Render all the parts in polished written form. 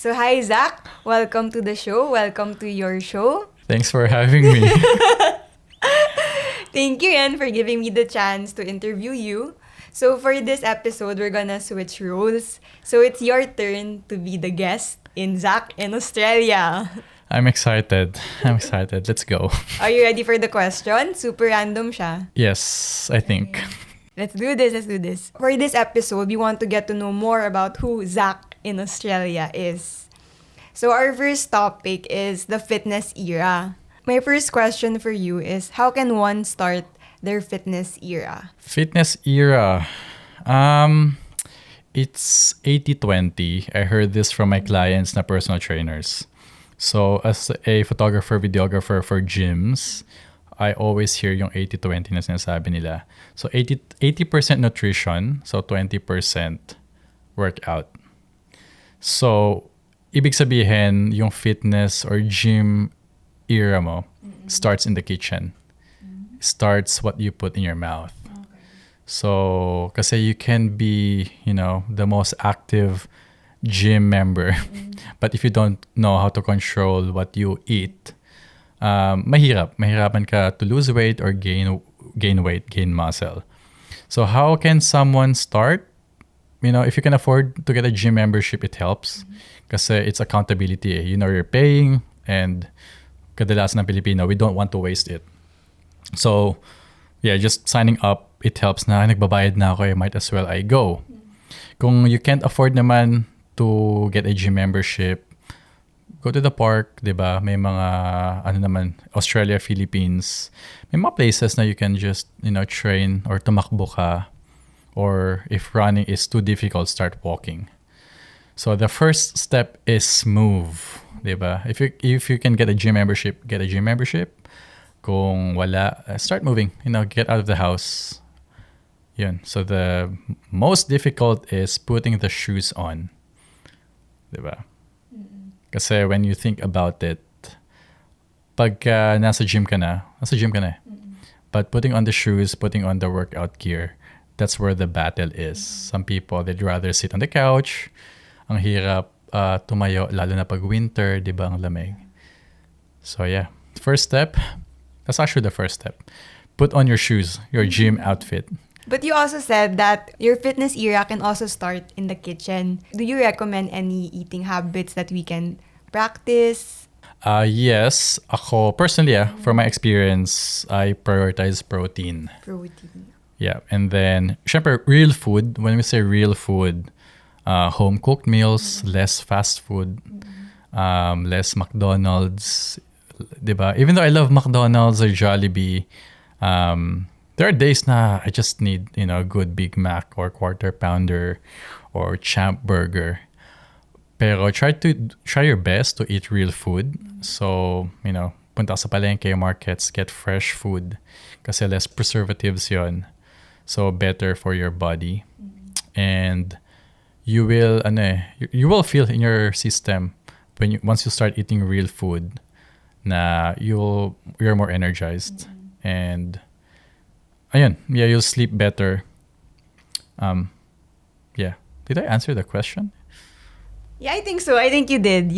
So hi Zach, welcome to the show. Welcome to your show. Thanks for having me. Thank you, Ian, for giving me the chance to interview you. So for this episode, we're gonna switch roles. So it's your turn to be the guest in Zach in Australia. I'm excited. Let's go. Are you ready for the question? Super random siya. Yes, I think. Let's do this. For this episode, we want to get to know more about who Zach in Australia is. So our first topic is the fitness era. My first question for you is, how can one start their fitness era? Fitness era. It's 80-20. I heard this from my clients na personal trainers. So as a photographer, videographer for gyms, I always hear yung 80-20 na sinasabi nila. So 80% nutrition, so 20% workout. So ibig sabihin, yung fitness or gym era mo starts in the kitchen. Starts what you put in your mouth. So kasi you can be, the most active gym member. But if you don't know how to control what you eat, mahirapan ka to lose weight or gain weight, gain muscle. So how can someone start? If you can afford to get a gym membership, it helps. Kasi it's accountability. You're paying, and kadalasan ng Pilipino, we don't want to waste it. So, yeah, just signing up, it helps na nagbabayad na ako, might as well I go. Kung you can't afford naman to get a gym membership, go to the park, 'di ba? May mga Australia, Philippines. May mga places na you can just, train or tumakbo ka, or if running is too difficult, start walking. So the first step is move, 'di ba? If you can get a gym membership, get a gym membership. Kung wala, start moving, get out of the house. Yun. So the most difficult is putting the shoes on. Diba? Kasi when you think about it, pag nasa gym ka na eh. But putting on the shoes, putting on the workout gear, that's where the battle is. Some people, they'd rather sit on the couch. Ang hirap tumayo, lalo na pag winter, diba, ang lamig. So yeah, first step, that's actually the first step. Put on your shoes, your gym outfit. But you also said that your fitness era can also start in the kitchen. Do you recommend any eating habits that we can practice? Yes. Ako, personally, from my experience, I prioritize protein. Yeah. And then, syempre, real food. When we say real food, home-cooked meals, less fast food, less McDonald's, diba? Even though I love McDonald's or Jollibee, there are days na I just need, a good Big Mac or Quarter Pounder or Champ Burger. Pero try your best to eat real food. So, punta sa palengke, markets, get fresh food. Kasi less preservatives yon. So, better for your body. And you will feel in your system once you start eating real food na you're more energized. And you'll sleep better. Yeah. Did I answer the question? Yeah, I think so. I think you did.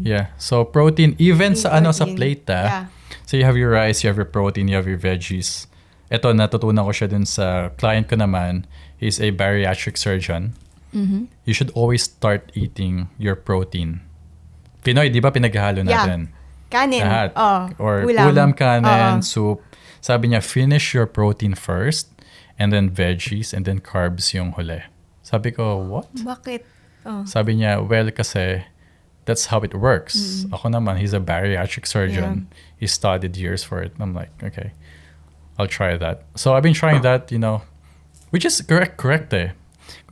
Yeah. So protein, even sa plate Yeah. So you have your rice, you have your protein, you have your veggies. Ito, natutunan ko siya dun sa client ko naman. He's a bariatric surgeon. You should always start eating your protein. Pinoy, di ba pinaghalo natin? Kanin. Lahat. Or ulam, ulam kanin, soup. Sabi niya, finish your protein first, and then veggies, and then carbs yung huli. Sabi ko, what? Bakit? Sabi niya, well, kasi that's how it works. Ako naman, he's a bariatric surgeon. Yeah. He studied years for it. I'm like, okay, I'll try that. So I've been trying that, which is correct eh.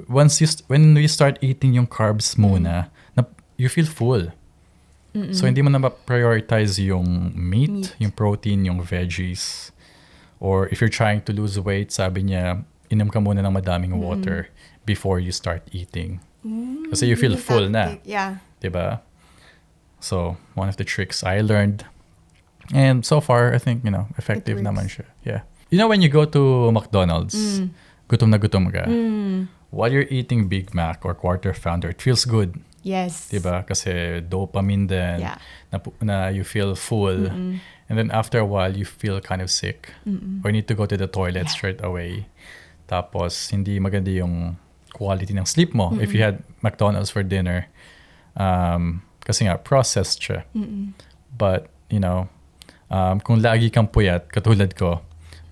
When we start eating yung carbs muna, you feel full. So hindi mo na prioritize yung meat, yung protein, yung veggies. Or if you're trying to lose weight, sabi niya, inom ka muna ng madaming water before you start eating. Kasi you feel full na. Yeah. Diba? So, one of the tricks I learned. And so far, I think, effective naman siya. Yeah. When you go to McDonald's, gutom na gutom ka. While you're eating Big Mac or Quarter Pounder, it feels good. Yes. Diba? Kasi dopamine din. Yeah. Na you feel full. And then after a while, you feel kind of sick. Or need to go to the toilet straight away. Tapos, hindi maganda yung quality ng sleep mo. If you had McDonald's for dinner, kasi nga, processed siya. But, kung lagi kang puyat, katulad ko,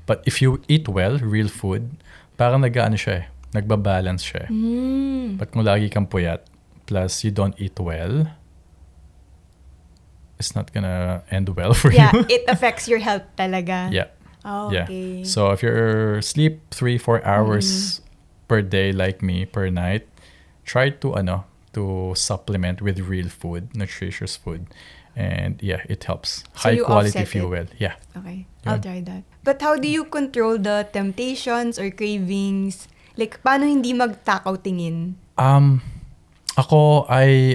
but if you eat well, real food, parang siya eh. Nagbabalance siya. But kung lagi kang puyat, plus you don't eat well, it's not gonna end well for Yeah, you. it affects your health talaga. Yeah. Oh, Yeah. okay. So if you sleep 3-4 hours per day like me, per night, try to supplement with real food, nutritious food. And yeah, it helps. So High you quality offset fuel. it? Yeah. Okay, Yun. I'll try that. But how do you control the temptations or cravings? Like, paano hindi magtakaw tingin? I'm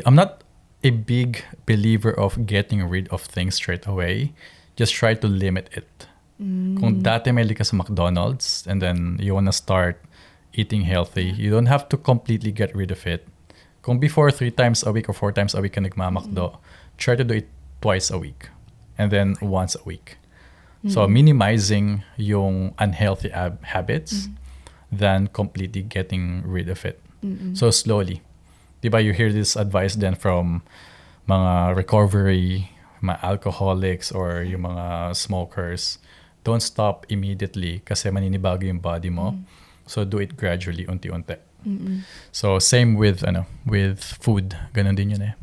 not a big believer of getting rid of things straight away. Just try to limit it. Kung dati may ka sa McDonald's and then you wanna start eating healthy, you don't have to completely get rid of it. Kung before 3 times a week or 4 times a week ka nagmamakdo, try to do it twice a week and then once a week. So minimizing yung unhealthy habits than completely getting rid of it. So slowly. Diba you hear this advice then from mga recovery, mga alcoholics or yung mga smokers. Don't stop immediately kasi maninibago yung body mo. So do it gradually, unti-unti. So same with food, ganun din yun eh.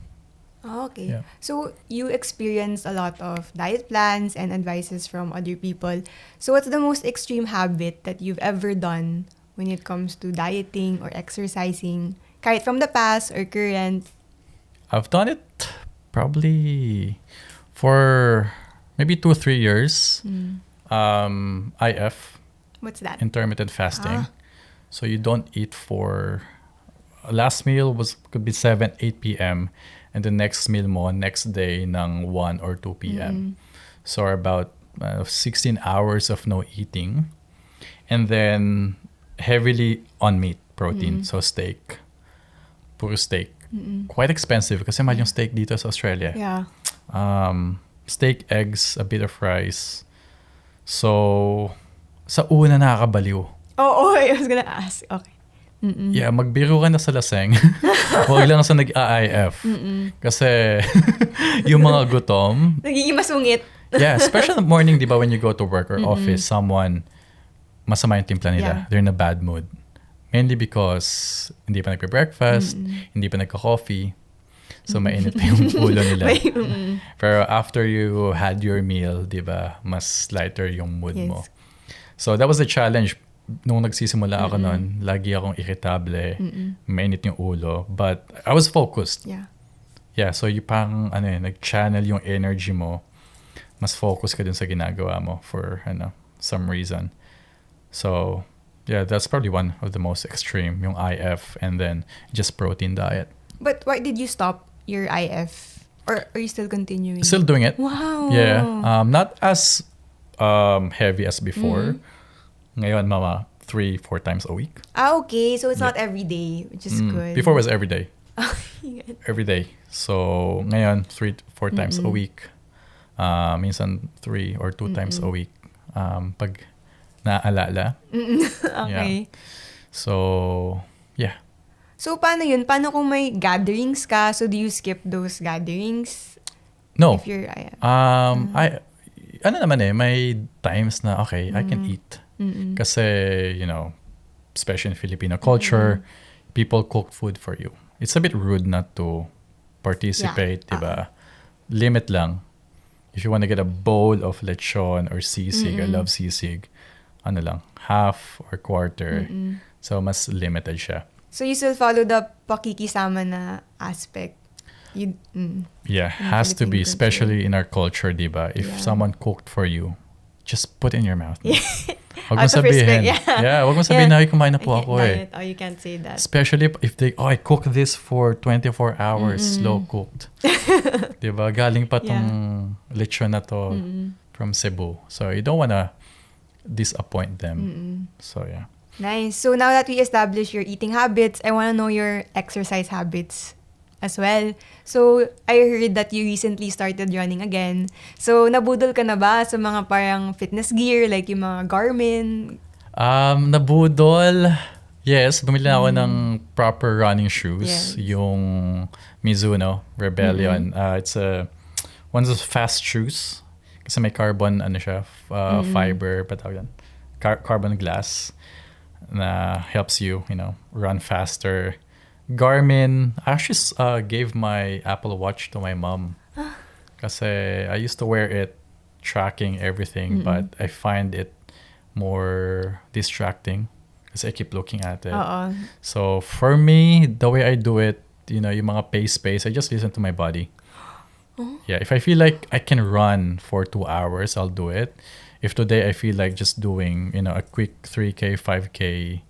Oh, okay. Yeah. So you experienced a lot of diet plans and advices from other people. So what's the most extreme habit that you've ever done when it comes to dieting or exercising, kahit from the past or current? I've done it probably for maybe 2-3 years. IF, What's that? intermittent fasting. So you don't eat for last meal could be 7-8 p.m. and the next meal mo next day ng 1 or 2 p.m. So about 16 hours of no eating, and then heavily on meat protein. So steak, puro steak. Quite expensive kasi mahal yung steak dito sa Australia. Yeah. Steak, eggs, a bit of rice. So sa una nakakabaliw. Oh, I was gonna ask. Okay. Yeah, magbiro ka na sa laseng. Huwag lang sa nag-IF. Kasi yung mga gutom. Nagiging masungit. Yeah, especially in the morning, di ba, when you go to work or office, someone, masama yung timpla nila. Yeah. They're in a bad mood. Mainly because hindi pa nagpe-breakfast, hindi pa nagka-coffee. So, mainit pa yung ulo nila. Pero after you had your meal, di ba, mas lighter yung mood mo. Yes. So, that was the challenge. Nung nagsisimula ako noon, lagi akong irritable, mainit yung ulo. But I was focused. Yeah. Yeah, so yung pang nag-channel yung energy mo, mas focus ka dun sa ginagawa mo for some reason. So, yeah, that's probably one of the most extreme, yung IF and then just protein diet. But why did you stop your IF? Or are you still continuing? Still doing it. Wow. Yeah, not as heavy as before. Ngayon, 3-4 times a week. Okay. So it's not every day, which is good. Before was every day. Every day. So, ngayon, 3-4 times a week. Minsan 3 or 2 times a week. Pag naaalala. Okay. Yeah. So, yeah. So, paano yun? Paano kung may gatherings ka? So, do you skip those gatherings? No. If you're, may times na, okay, I can eat. Kasi, especially in Filipino culture, people cook food for you. It's a bit rude not to participate, diba? Limit lang. If you want to get a bowl of lechon or sisig, I love sisig, half or quarter. So, mas limited siya. So, you still follow the pakikisama na aspect? Yeah, has to be, Philippine especially in our culture, diba? If someone cooked for you, just put it in your mouth. Wag mo Out of respect, sabihin. Wag mo sabihin na, kumain na po ako eh. Oh, you can't say that. Especially if I cook this for 24 hours, slow cooked. Diba? Galing pa tong lechon na to from Cebu. So you don't wanna disappoint them. So yeah. Nice. So now that we established your eating habits, I want to know your exercise habits. as well. So, I heard that you recently started running again. So, nabudol ka na ba sa mga parang fitness gear, like yung mga Garmin? Nabudol. Yes, bumili na ako ng proper running Yes. shoes. Yung Mizuno Rebellion. It's one of those fast shoes. Kasi may carbon, fiber, patawag yan? Carbon glass na helps you, run faster. Garmin, I actually gave my Apple Watch to my mom. Kasi I used to wear it tracking everything, but I find it more distracting kasi I keep looking at it. Oo. So for me, the way I do it, yung mga pace, I just listen to my body. Yeah, if I feel like I can run for 2 hours, I'll do it. If today I feel like just doing, a quick 3K, 5K,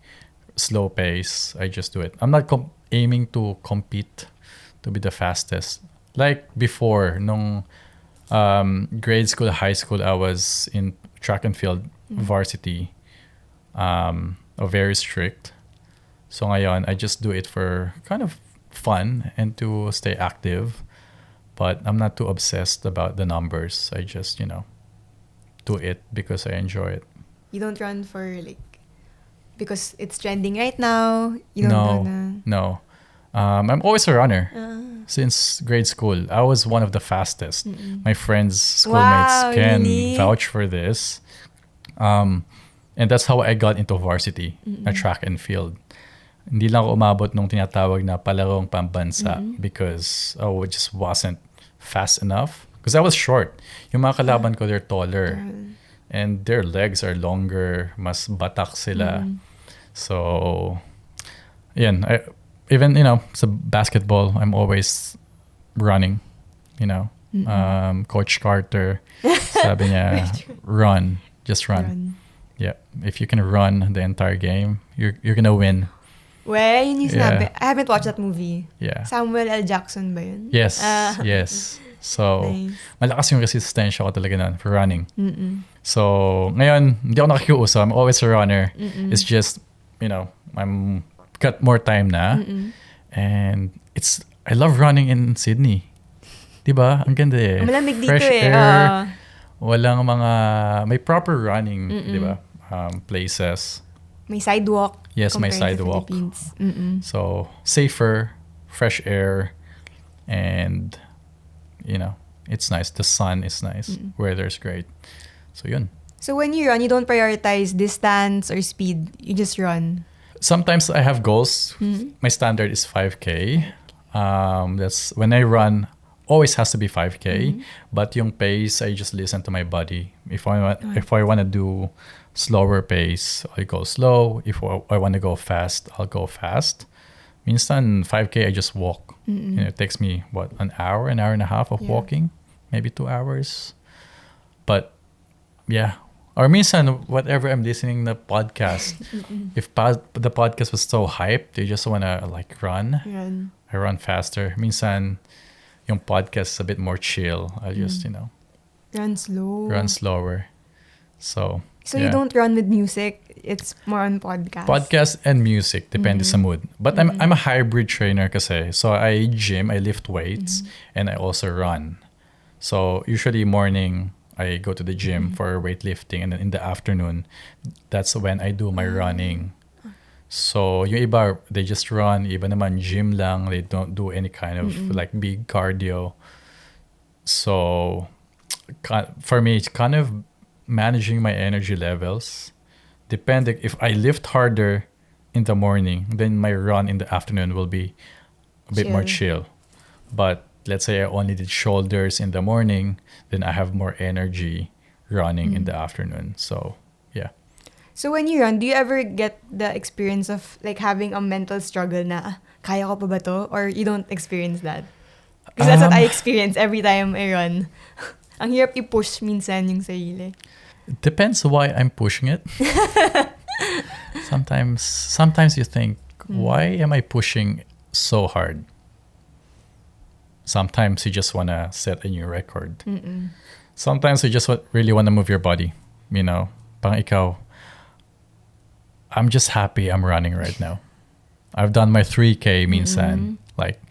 slow pace, I just do it. I'm not aiming to compete to be the fastest. Like before, nung grade school, high school, I was in track and field varsity, very strict. So ngayon, I just do it for kind of fun and to stay active. But I'm not too obsessed about the numbers. I just, do it because I enjoy it. You don't run for because it's trending right now? You don't do na? No. I'm always a runner. Since grade school, I was one of the fastest. My friends, schoolmates Wow, can really? vouch for this. And that's how I got into varsity, na track and field. Hindi lang ako umabot nung tinatawag na palarong pambansa because I just wasn't fast enough. Because I was short. Yung mga kalaban ko, they're taller. And their legs are longer. Mas batak sila. So, yan. Even, sa basketball, I'm always running. Coach Carter, sabi niya, run. Just run. Yeah. If you can run the entire game, you're gonna win. Well, yun yung sinabi. Yeah. I haven't watched that movie. Yeah. Samuel L. Jackson ba yun? Yes. Yes. So, Nice. malakas yung resistensya ko talaga nun for running. So, ngayon, hindi ako nakikiuso. I'm always a runner. It's just, I'm got more time na. And I love running in Sydney. Diba? Ang ganda eh. Malamig dito Fresh eh. air. Walang may proper running, diba? Places. May sidewalk. Yes, may compared to sidewalk. Philippines. So, safer, fresh air, and, it's nice. The sun is nice. Weather's great. So, yun. So when you run, you don't prioritize distance or speed. You just run. Sometimes I have goals. My standard is 5K. That's when I run, always has to be 5K. But yung pace, I just listen to my body. If I want to do slower pace, I go slow. If I want to go fast, I'll go fast. Minsan 5K, I just walk. It takes me an hour and a half of walking, maybe 2 hours. But yeah. Or minsan, whatever I'm listening to podcast, if the podcast was so hyped, you just want to run. Run. I run faster. Minsan, yung podcast is a bit more chill. I just, Run slow. run slower. So So you don't run with music. It's more on podcast. Podcast and music, depende sa mood. But I'm a hybrid trainer kasi. So I gym, I lift weights, and I also run. So usually morning, I go to the gym for weightlifting, and then in the afternoon, that's when I do my running. So yung iba, they just run. Iba naman gym lang. They don't do any kind of big cardio. So for me, it's kind of managing my energy levels. Depending if I lift harder in the morning, then my run in the afternoon will be a bit more chill. But let's say I only did shoulders in the morning, then I have more energy running in the afternoon. So, yeah. So when you run, do you ever get the experience of having a mental struggle na, kaya ko pa ba to? Or you don't experience that? Because that's what I experience every time I run. Ang hirap i-push minsan yung sarili. It depends why I'm pushing it. Sometimes you think, why am I pushing so hard? Sometimes you just want to set a new record. Sometimes you just really want to move your body. Parang ikaw, I'm just happy I'm running right now. I've done my 3K minsan. Like,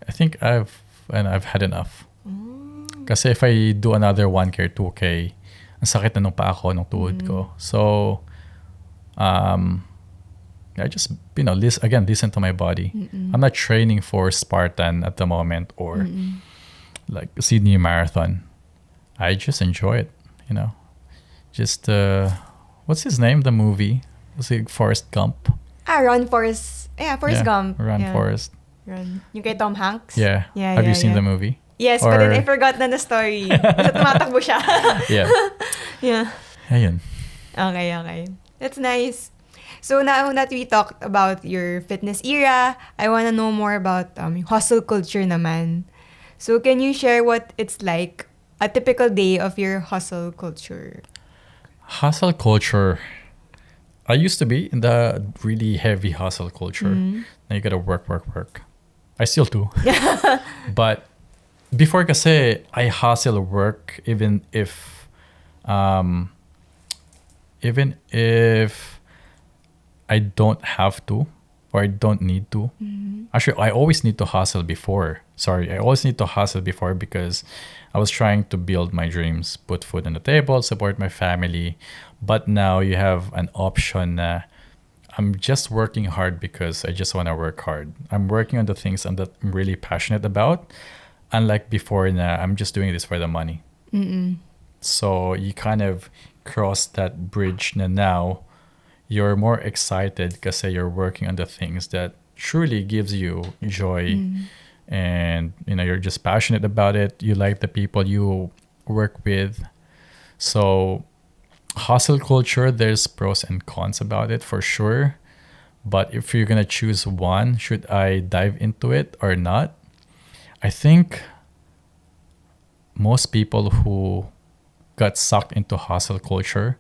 I think I've had enough. Kasi if I do another 1K or 2K, ang sakit na nung paa ko, nung tuhod ko. So, I just, listen to my body. I'm not training for Spartan at the moment or like Sydney Marathon. I just enjoy it, Just, what's his name, the movie? Was it Forrest Gump? Run Forrest. Yeah, Forrest Gump. Run, yeah. Forrest. Run. Yung kay Tom Hanks? Yeah. Yeah, Have you yeah, seen yeah. the movie? Yes, but then I forgot na the story. Basta tumatakbo siya. Yeah. Yeah. Ayun. Okay. That's nice. So now that we talked about your fitness era, I want to know more about hustle culture naman. So can you share what it's like, a typical day of your hustle culture? Hustle culture. I used to be in the really heavy hustle culture. Now you gotta work. I still do. But before kasi, I hustle work even if I don't have to or I don't need to. Actually, I always need to hustle before. I always need to hustle before because I was trying to build my dreams, put food on the table, support my family. But now you have an option. I'm just working hard because I just want to work hard. I'm working on the things that I'm really passionate about. Unlike before, I'm just doing this for the money. So you kind of cross that bridge now. You're more excited because you're working on the things that truly gives you joy. And you're just passionate about it. You like the people you work with. So hustle culture, there's pros and cons about it for sure. But if you're gonna choose one, should I dive into it or not? I think most people who got sucked into hustle culture,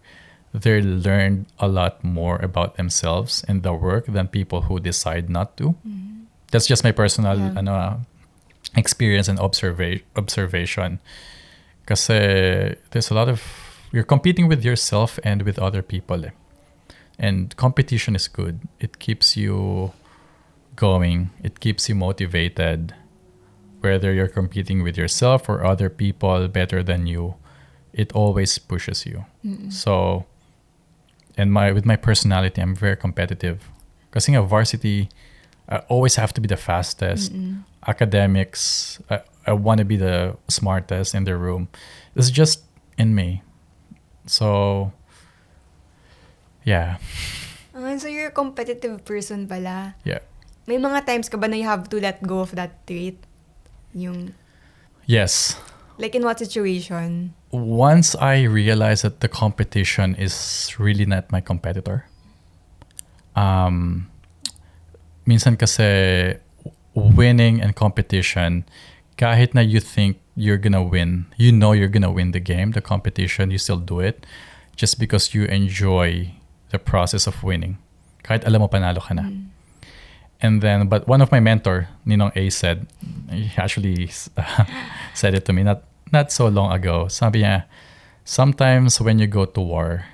they learned a lot more about themselves and the work than people who decide not to. That's just my personal experience and observation. Kasi there's a lot of, you're competing with yourself and with other people. And competition is good. It keeps you going. It keeps you motivated. Whether you're competing with yourself or other people better than you, it always pushes you. So, and with my personality, I'm very competitive. Kasi nga varsity, I always have to be the fastest. Academics, I want to be the smartest in the room. It's just in me. So, yeah. So you're a competitive person pala. Yeah. May mga times ka ba na you have to let go of that trait? Yes. Like in what situation? Once I realized that the competition is really not my competitor, minsan kasi winning and competition, kahit na you think you're gonna win, you're gonna win the game, the competition, you still do it just because you enjoy the process of winning. Kahit alam mo panalo ka na. And then, but one of my mentor, Ninong A, said, he actually said it to me not so long ago. Sabi niya, sometimes when you go to war,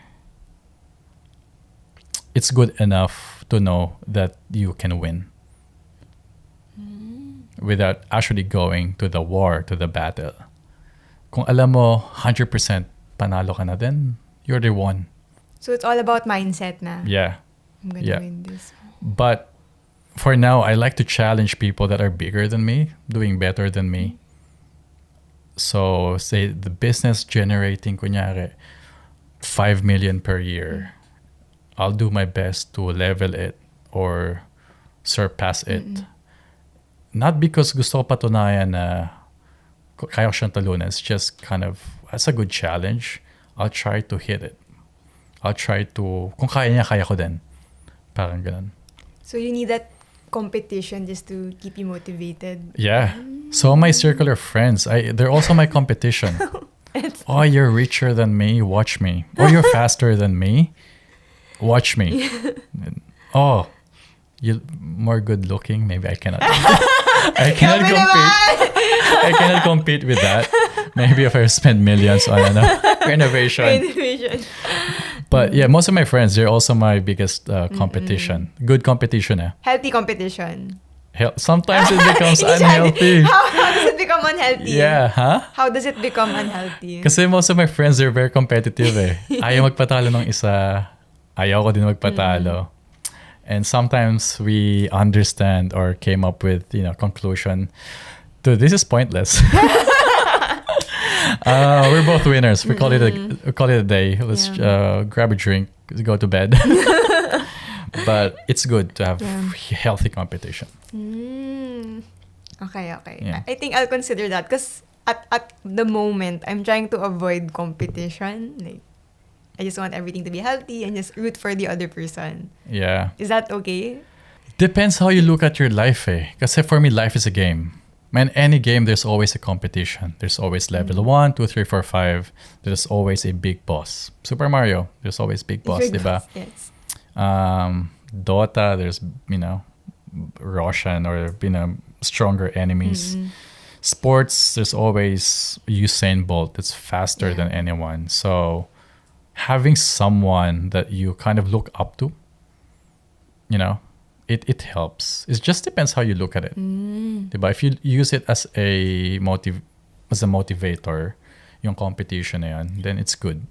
it's good enough to know that you can win without actually going to the war, to the battle. Kung alam mo 100% panalo ka na, then you're the one. So it's all about mindset na. Yeah. I'm gonna win this. But for now, I like to challenge people that are bigger than me, doing better than me. So say the business generating kunyari 5 million per year. I'll do my best to level it or surpass it. Not because gusto ko patunayan na kaya ko siyang talunan. It's just kind of, that's a good challenge. I'll try to hit it. I'll try to, kung kaya niya, kaya ko din. Parang ganun. So you need that competition just to keep you motivated. Yeah. So my circular friends, they're also my competition. Oh, you're richer than me, watch me. Oh, you're faster than me, watch me. Oh, you're more good looking, maybe I cannot. I cannot compete with that. Maybe if I spend millions on renovation. But yeah, most of my friends, they're also my biggest competition. Good competition. Healthy competition. Sometimes it becomes Hindi siya- unhealthy. How does it become unhealthy? Yeah, huh? How does it become unhealthy? Kasi most of my friends, they're very competitive eh. Ayaw magpatalo ng isa. Ayaw ko din magpatalo. And sometimes we understand or came up with, conclusion. Dude, this is pointless. We're both winners. We call it a day. Let's grab a drink, go to bed. But it's good to have healthy competition. Okay. Yeah. I think I'll consider that because at the moment, I'm trying to avoid competition. Like, I just want everything to be healthy and just root for the other person. Yeah. Is that okay? Depends how you look at your life eh. Kasi for me, life is a game. Man, any game, there's always a competition. There's always level 1, 2, 3, 4, 5. There's always a big boss. Super Mario, there's always big boss, diba? Yes. Dota, there's, Russian or, stronger enemies. Sports, there's always Usain Bolt that's faster than anyone. So having someone that you kind of look up to, it helps. It just depends how you look at it. Diba? If you use it as a motivator, yung competition na yan, then it's good.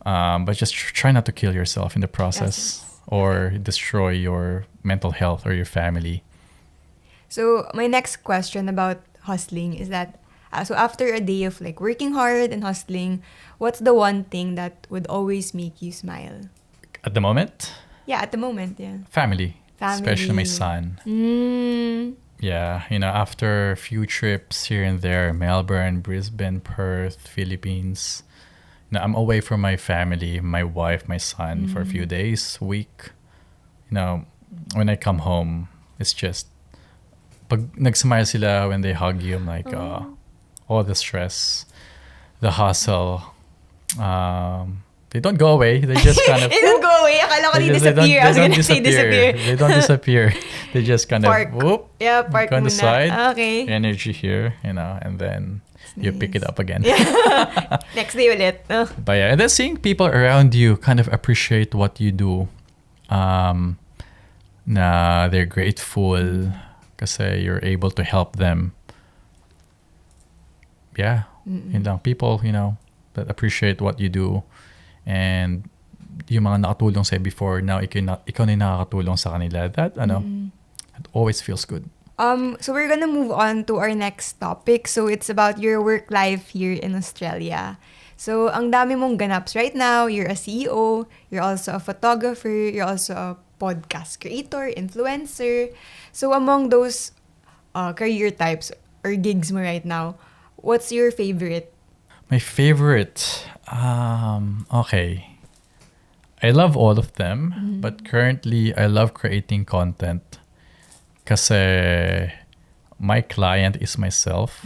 But just try not to kill yourself in the process or destroy your mental health or your family. So my next question about hustling is that, so after a day of like working hard and hustling, what's the one thing that would always make you smile? At the moment, Yeah, at the moment, yeah. family. Family. Especially my son. Yeah, after a few trips here and there, Melbourne, Brisbane, Perth, Philippines, I'm away from my family, my wife, my son for a few days, week. When I come home, it's just, pag nagsmile sila when they hug you, I'm like, all the stress, the hustle, they don't go away. They just kind of... It don't go away. Akala ko They di just- disappear. I was they don't gonna say disappear. They don't disappear. They just kind Park. of whoop, Yeah, park go on the muna. side. Okay. Energy here, and then you pick it up again. Next day ulit. But yeah, and then seeing people around you kind of appreciate what you do. Na they're grateful kasi you're able to help them. Yeah, yun lang. People, that appreciate what you do. And yung mga nakatulong sa'yo before, now ikaw na yung nakakatulong sa kanila. That, it always feels good. So we're gonna move on to our next topic. So it's about your work life here in Australia. So ang dami mong ganaps right now. You're a CEO. You're also a photographer. You're also a podcast creator, influencer. So among those career types or gigs mo right now, what's your favorite? My favorite, okay. I love all of them, but currently I love creating content kasi my client is myself.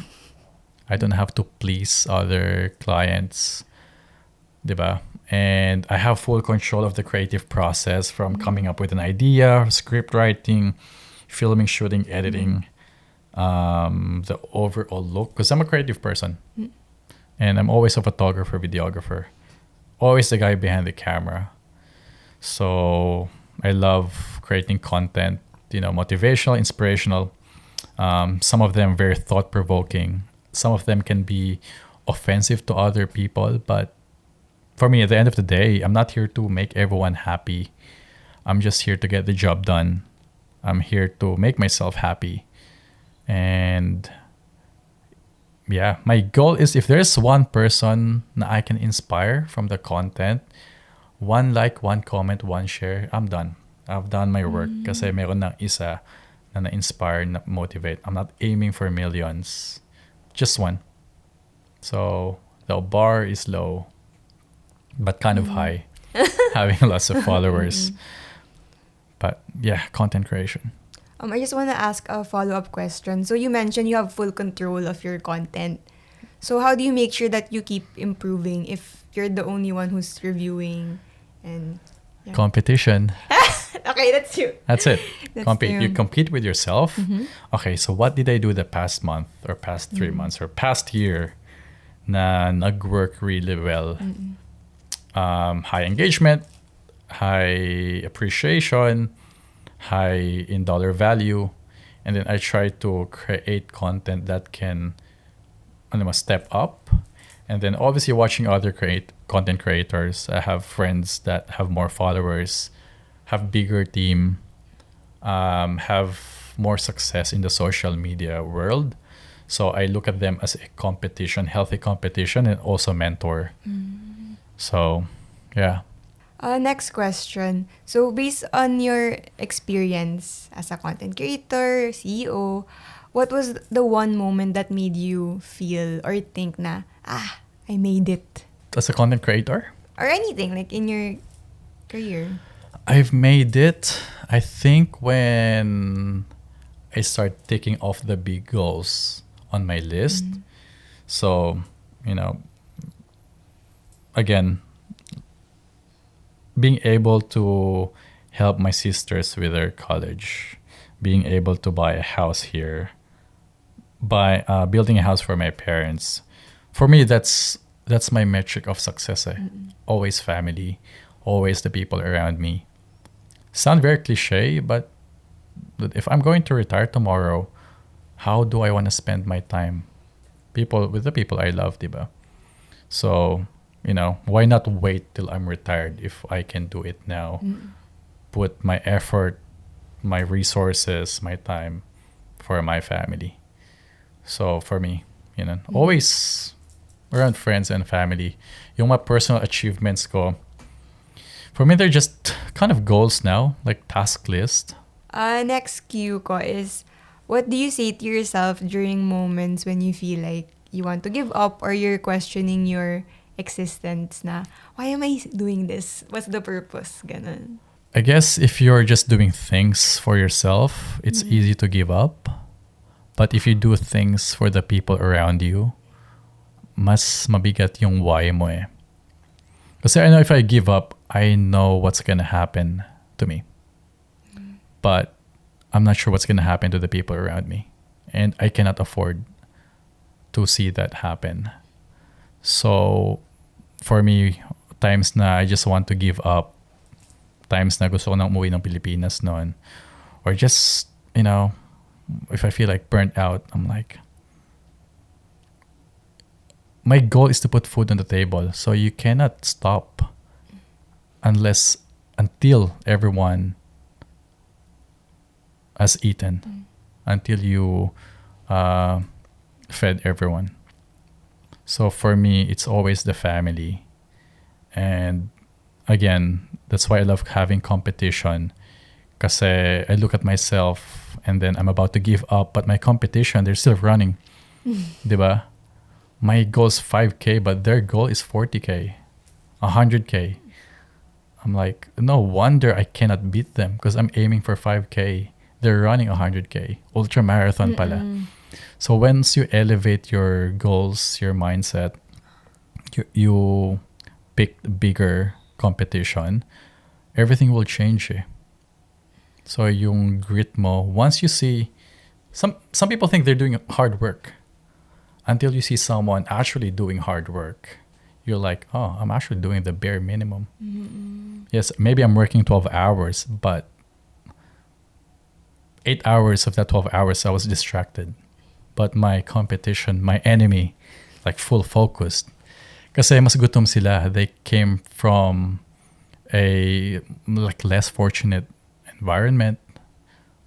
I don't have to please other clients, diba? And I have full control of the creative process from coming up with an idea, script writing, filming, shooting, editing, the overall look. Because I'm a creative person. And I'm always a photographer, videographer. Always the guy behind the camera. So I love creating content, motivational, inspirational. Some of them very thought-provoking. Some of them can be offensive to other people. But for me, at the end of the day, I'm not here to make everyone happy. I'm just here to get the job done. I'm here to make myself happy. And yeah, my goal is if there's one person that I can inspire from the content, one like, one comment, one share, I'm done. I've done my work kasi meron ng isa na na-inspire, na-motivate. I'm not aiming for millions. Just one. So the bar is low, but kind of high, having lots of followers. But yeah, content creation. I just want to ask a follow-up question. So you mentioned you have full control of your content. So how do you make sure that you keep improving if you're the only one who's reviewing and Competition. Okay, that's you. That's it. That's Compete. true. You compete with yourself. Okay, so what did I do the past month or past 3 months or past year na nag-work really well? High engagement, high appreciation, high in dollar value. And then I try to create content that can step up. And then obviously watching other content creators. I have friends that have more followers, have bigger team, have more success in the social media world. So I look at them as a competition, healthy competition, and also mentor. So, yeah. Next question. So, based on your experience as a content creator, CEO, what was the one moment that made you feel or think na, I made it? As a content creator, Or anything, like in your career. I've made it, I think, when I start taking off the big goals on my list. So, again, being able to help my sisters with their college, being able to buy a house here, building a house for my parents. For me, that's my metric of success. Always family, always the people around me. Sound very cliche, but if I'm going to retire tomorrow, how do I want to spend my time? With the people I love, diba? So, why not wait till I'm retired if I can do it now? Put my effort, my resources, my time for my family. So for me, always around friends and family. Yung mga personal achievements ko, for me, they're just kind of goals now, like task list. Next cue ko is, what do you say to yourself during moments when you feel like you want to give up or you're questioning your existence na, why am I doing this? What's the purpose? Ganun. I guess if you're just doing things for yourself, it's easy to give up. But if you do things for the people around you, mas mabigat yung why mo eh. Kasi I know if I give up, I know what's gonna happen to me. But I'm not sure what's gonna happen to the people around me. And I cannot afford to see that happen. So, for me, times na I just want to give up, times na gusto ko nang umuwi ng Pilipinas noon, or just, if I feel like burnt out, I'm like, my goal is to put food on the table. So you cannot stop until everyone has eaten, until you fed everyone. So for me, it's always the family. And again, that's why I love having competition. Kasi I look at myself and then I'm about to give up, but my competition, they're still running. Diba? My goal is 5K, but their goal is 40K, 100K. I'm like, no wonder I cannot beat them because I'm aiming for 5K. They're running 100K. Ultra marathon pala. So once you elevate your goals, your mindset, you pick bigger competition, everything will change eh. So yung grit mo, once you see, some people think they're doing hard work. Until you see someone actually doing hard work, you're like, oh, I'm actually doing the bare minimum. Yes, maybe I'm working 12 hours, but 8 hours of that 12 hours, I was distracted. But my competition, my enemy, like full focused. Kasi mas gutom sila. They came from a less fortunate environment.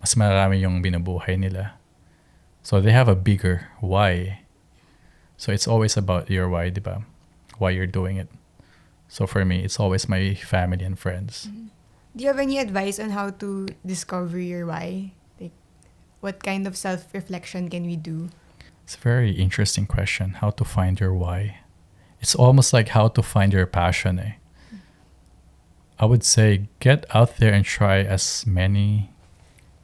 Mas marami yung binubuhay nila. So they have a bigger why. So it's always about your why, diba? Why you're doing it. So for me, it's always my family and friends. Do you have any advice on how to discover your why? Like, what kind of self-reflection can we do? It's a very interesting question. How to find your why. It's almost like how to find your passion. Eh? I would say get out there and try as many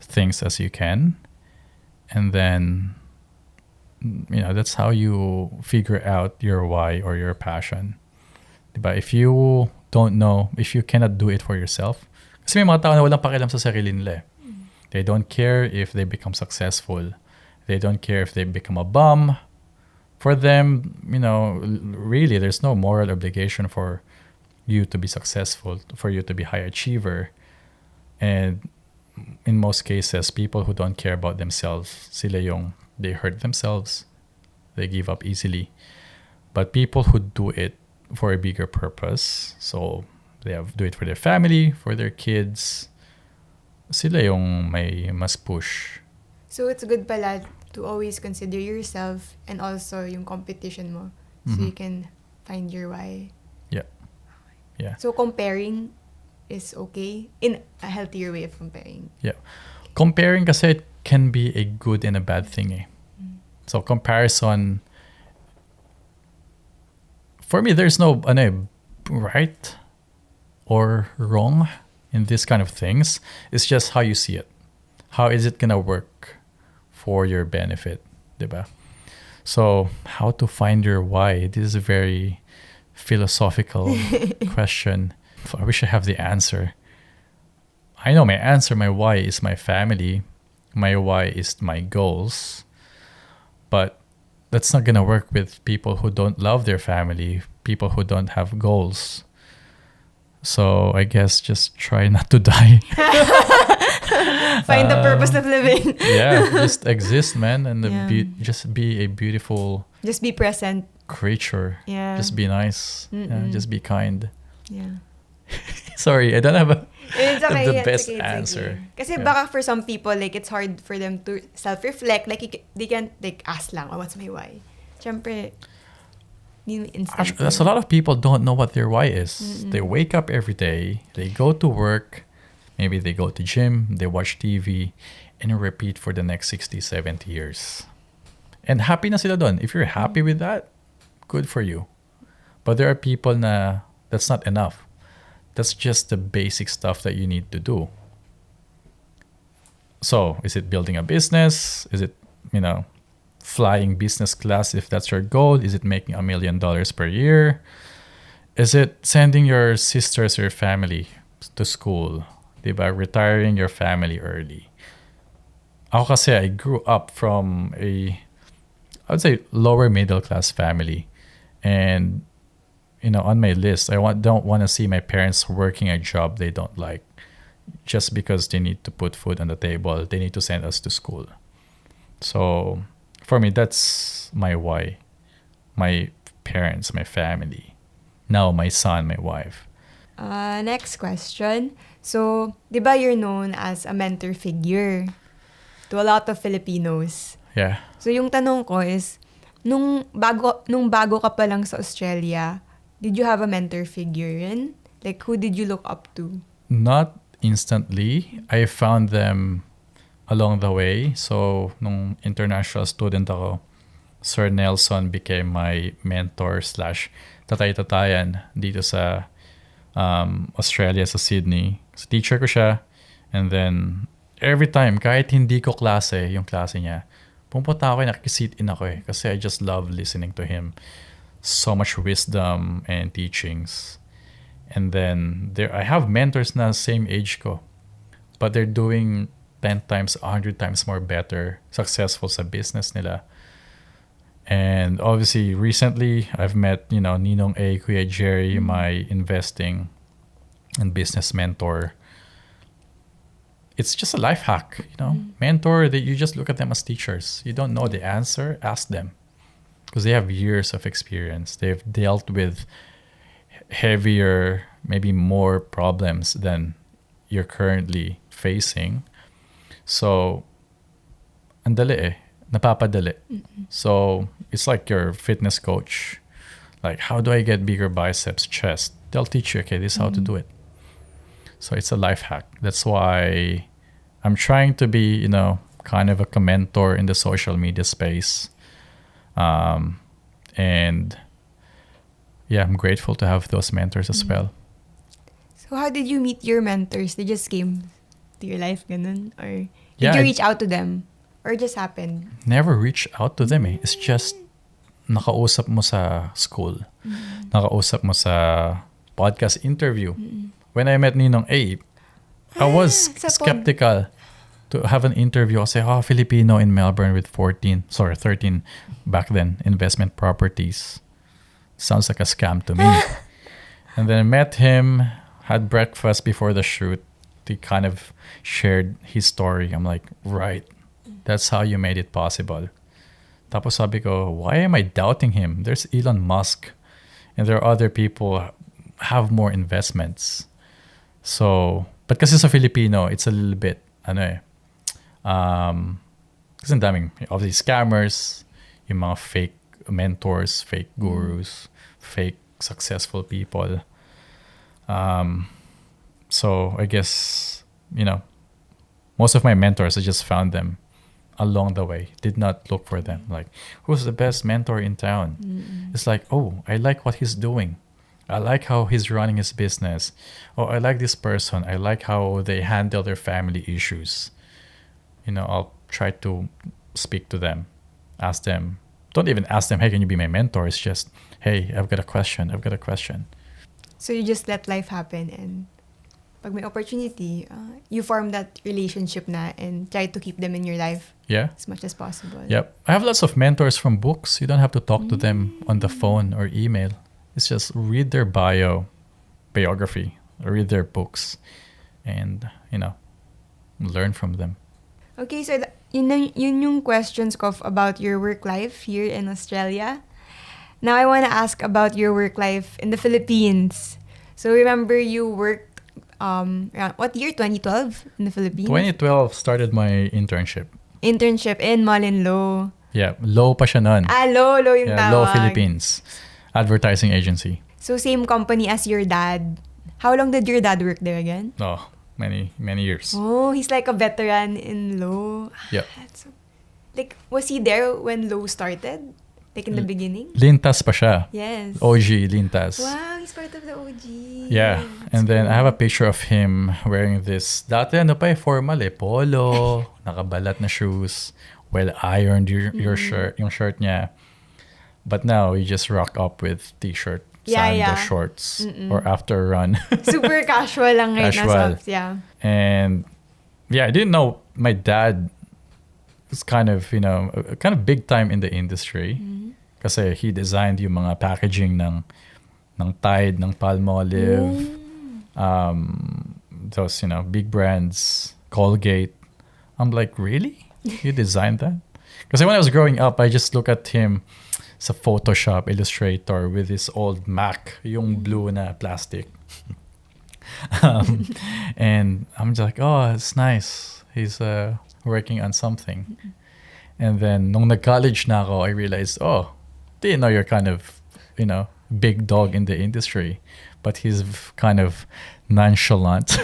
things as you can. And then, that's how you figure out your why or your passion. Diba? If you don't know, if you cannot do it for yourself, kasi may mga tao na walang pakialam sa sarili nila. They don't care if they become successful. They don't care if they become a bum. For them, really, there's no moral obligation for you to be successful, for you to be high achiever. And, in most cases, people who don't care about themselves, sila yung they hurt themselves, they give up easily. But people who do it for a bigger purpose, so do it for their family, for their kids, sila yung may mas push. So it's good pala to always consider yourself and also yung competition mo. So you can find your why. Yeah. Yeah. So comparing is okay in a healthier way of comparing. Yeah. Comparing kasi it can be a good and a bad thing eh. So comparison, for me, there's no right or wrong in this kind of things. It's just how you see it. How is it gonna work for your benefit, diba? So how to find your why? This is a very philosophical question. I wish I have the answer. I know my answer. My why is my family. My why is my goals. But that's not gonna work with people who don't love their family, people who don't have goals. So I guess just try not to die. Find the purpose of living. Yeah, just exist, man, and Yeah. just be a beautiful Just be present. creature. Yeah. Just be nice. Yeah, just be kind. Yeah. Sorry, I don't have It's okay, the it's best okay, it's answer. okay. Kasi Yeah. baka for some people, like, it's hard for them to self-reflect. Like, they can't, like, ask lang, oh, what's my why? Siyempre, hindi mo instant. Actually, that's a lot of people don't know what their why is. They wake up every day, they go to work, maybe they go to gym, they watch TV, and repeat for the next 60, 70 years. And happy na sila dun. If you're happy with that, good for you. But there are people na that's not enough. That's just the basic stuff that you need to do. So, is it building a business? Is it, flying business class if that's your goal? Is it making $1 million per year? Is it sending your sisters or your family to school? Diba? Retiring your family early. Ako kasi, I grew up from I would say, lower middle class family. And, on my list, don't want to see my parents working a job they don't like just because they need to put food on the table. They need to send us to school. So, for me, that's my why. My parents, my family. Now, my son, my wife. Next question. So, di ba you're known as a mentor figure to a lot of Filipinos? Yeah. So, yung tanong ko is, nung bago ka pa lang sa Australia, did you have a mentor figure rin? Like, who did you look up to? Not instantly. I found them along the way. So, nung international student ako, Sir Nelson became my mentor / tatay-tatayan dito sa Australia, sa Sydney. So, teacher ko siya. And then, every time, kahit hindi ko klase, yung klase niya, pumunta ako, nakikisit in ako eh. Kasi I just love listening to him. So much wisdom and teachings. And then, I have mentors na same age ko. But they're doing 10 times, 100 times more better, successful sa business nila. And obviously, recently, I've met, Ninong A, Kuya Jerry, my investing and business mentor. It's just a life hack, Mentor, that you just look at them as teachers. You don't know the answer, ask them. Because they have years of experience. They've dealt with heavier, maybe more problems than you're currently facing. So, andali eh. Napapadali. So, it's like your fitness coach. Like, how do I get bigger biceps, chest? They'll teach you, okay, this is how to do it. So, it's a life hack. That's why I'm trying to be, kind of a mentor in the social media space. And yeah, I'm grateful to have those mentors as well. So, how did you meet your mentors? They just came to your life, ganun? Or did Yeah, you reach out to them? Or it just happened? Never reach out to them eh. It's just nakausap mo sa school. Nakausap mo sa podcast interview. When I met Ninong A, I was sa skeptical to have an interview. Kasi, Filipino in Melbourne with 13 back then, investment properties. Sounds like a scam to me. And then I met him, had breakfast before the shoot. he kind of shared his story. I'm like, right, that's how you made it possible. Tapos sabi ko, why am I doubting him? There's Elon Musk, and there are other people have more investments. So, but kasi sa Filipino, it's a little bit, kasi ang daming, obviously, scammers, yung mga fake mentors, fake gurus, fake successful people. So I guess, most of my mentors, I just found them along the way. Did not look for them. Like, who's the best mentor in town? It's like, oh, I like what he's doing. I like how he's running his business. Oh, I like this person. I like how they handle their family issues. I'll try to speak to them, ask them. Don't even ask them, hey, can you be my mentor? It's just, hey, I've got a question. So you just let life happen, and pag may opportunity, you form that relationship na and try to keep them in your life as much as possible. Yep. I have lots of mentors from books. You don't have to talk to them on the phone or email. It's just read their biography, read their books, and, learn from them. Okay, so yun yung questions ko about your work life here in Australia. Now I want to ask about your work life in the Philippines. So remember you worked around what year? 2012 in the Philippines? 2012 started my internship. Internship in Mullen Low. Yeah, Low pa siya nun. Low yung Yeah, tawag. Low Philippines. Advertising agency. So same company as your dad. How long did your dad work there again? Oh, many years. Oh, he's like a veteran in Low. Yep. Like, was he there when Low started? Like in the beginning? Lintas pa siya. Yes. OG Lintas. Wow, he's part of the OG. Yeah. And then I have a picture of him wearing this, dati formal polo, nakabalat na shoes, well ironed your shirt, yung shirt niya. But now you just rock up with t-shirt, sandal, shorts, or after a run. Super casual lang ngayon na Casual. socks, yeah. And yeah, I didn't know my dad was kind of big time in the industry. Kasi he designed yung mga packaging ng Tide, ng Palmolive, those, big brands, Colgate. I'm like, really? You designed that? Because when I was growing up, I just look at him sa Photoshop, Illustrator with his old Mac, yung blue na plastic. And I'm just like, oh, it's nice. He's working on something. And then, nung nag-college na ako, I realized, oh, didn't know you're kind of, big dog in the industry. But he's kind of nonchalant.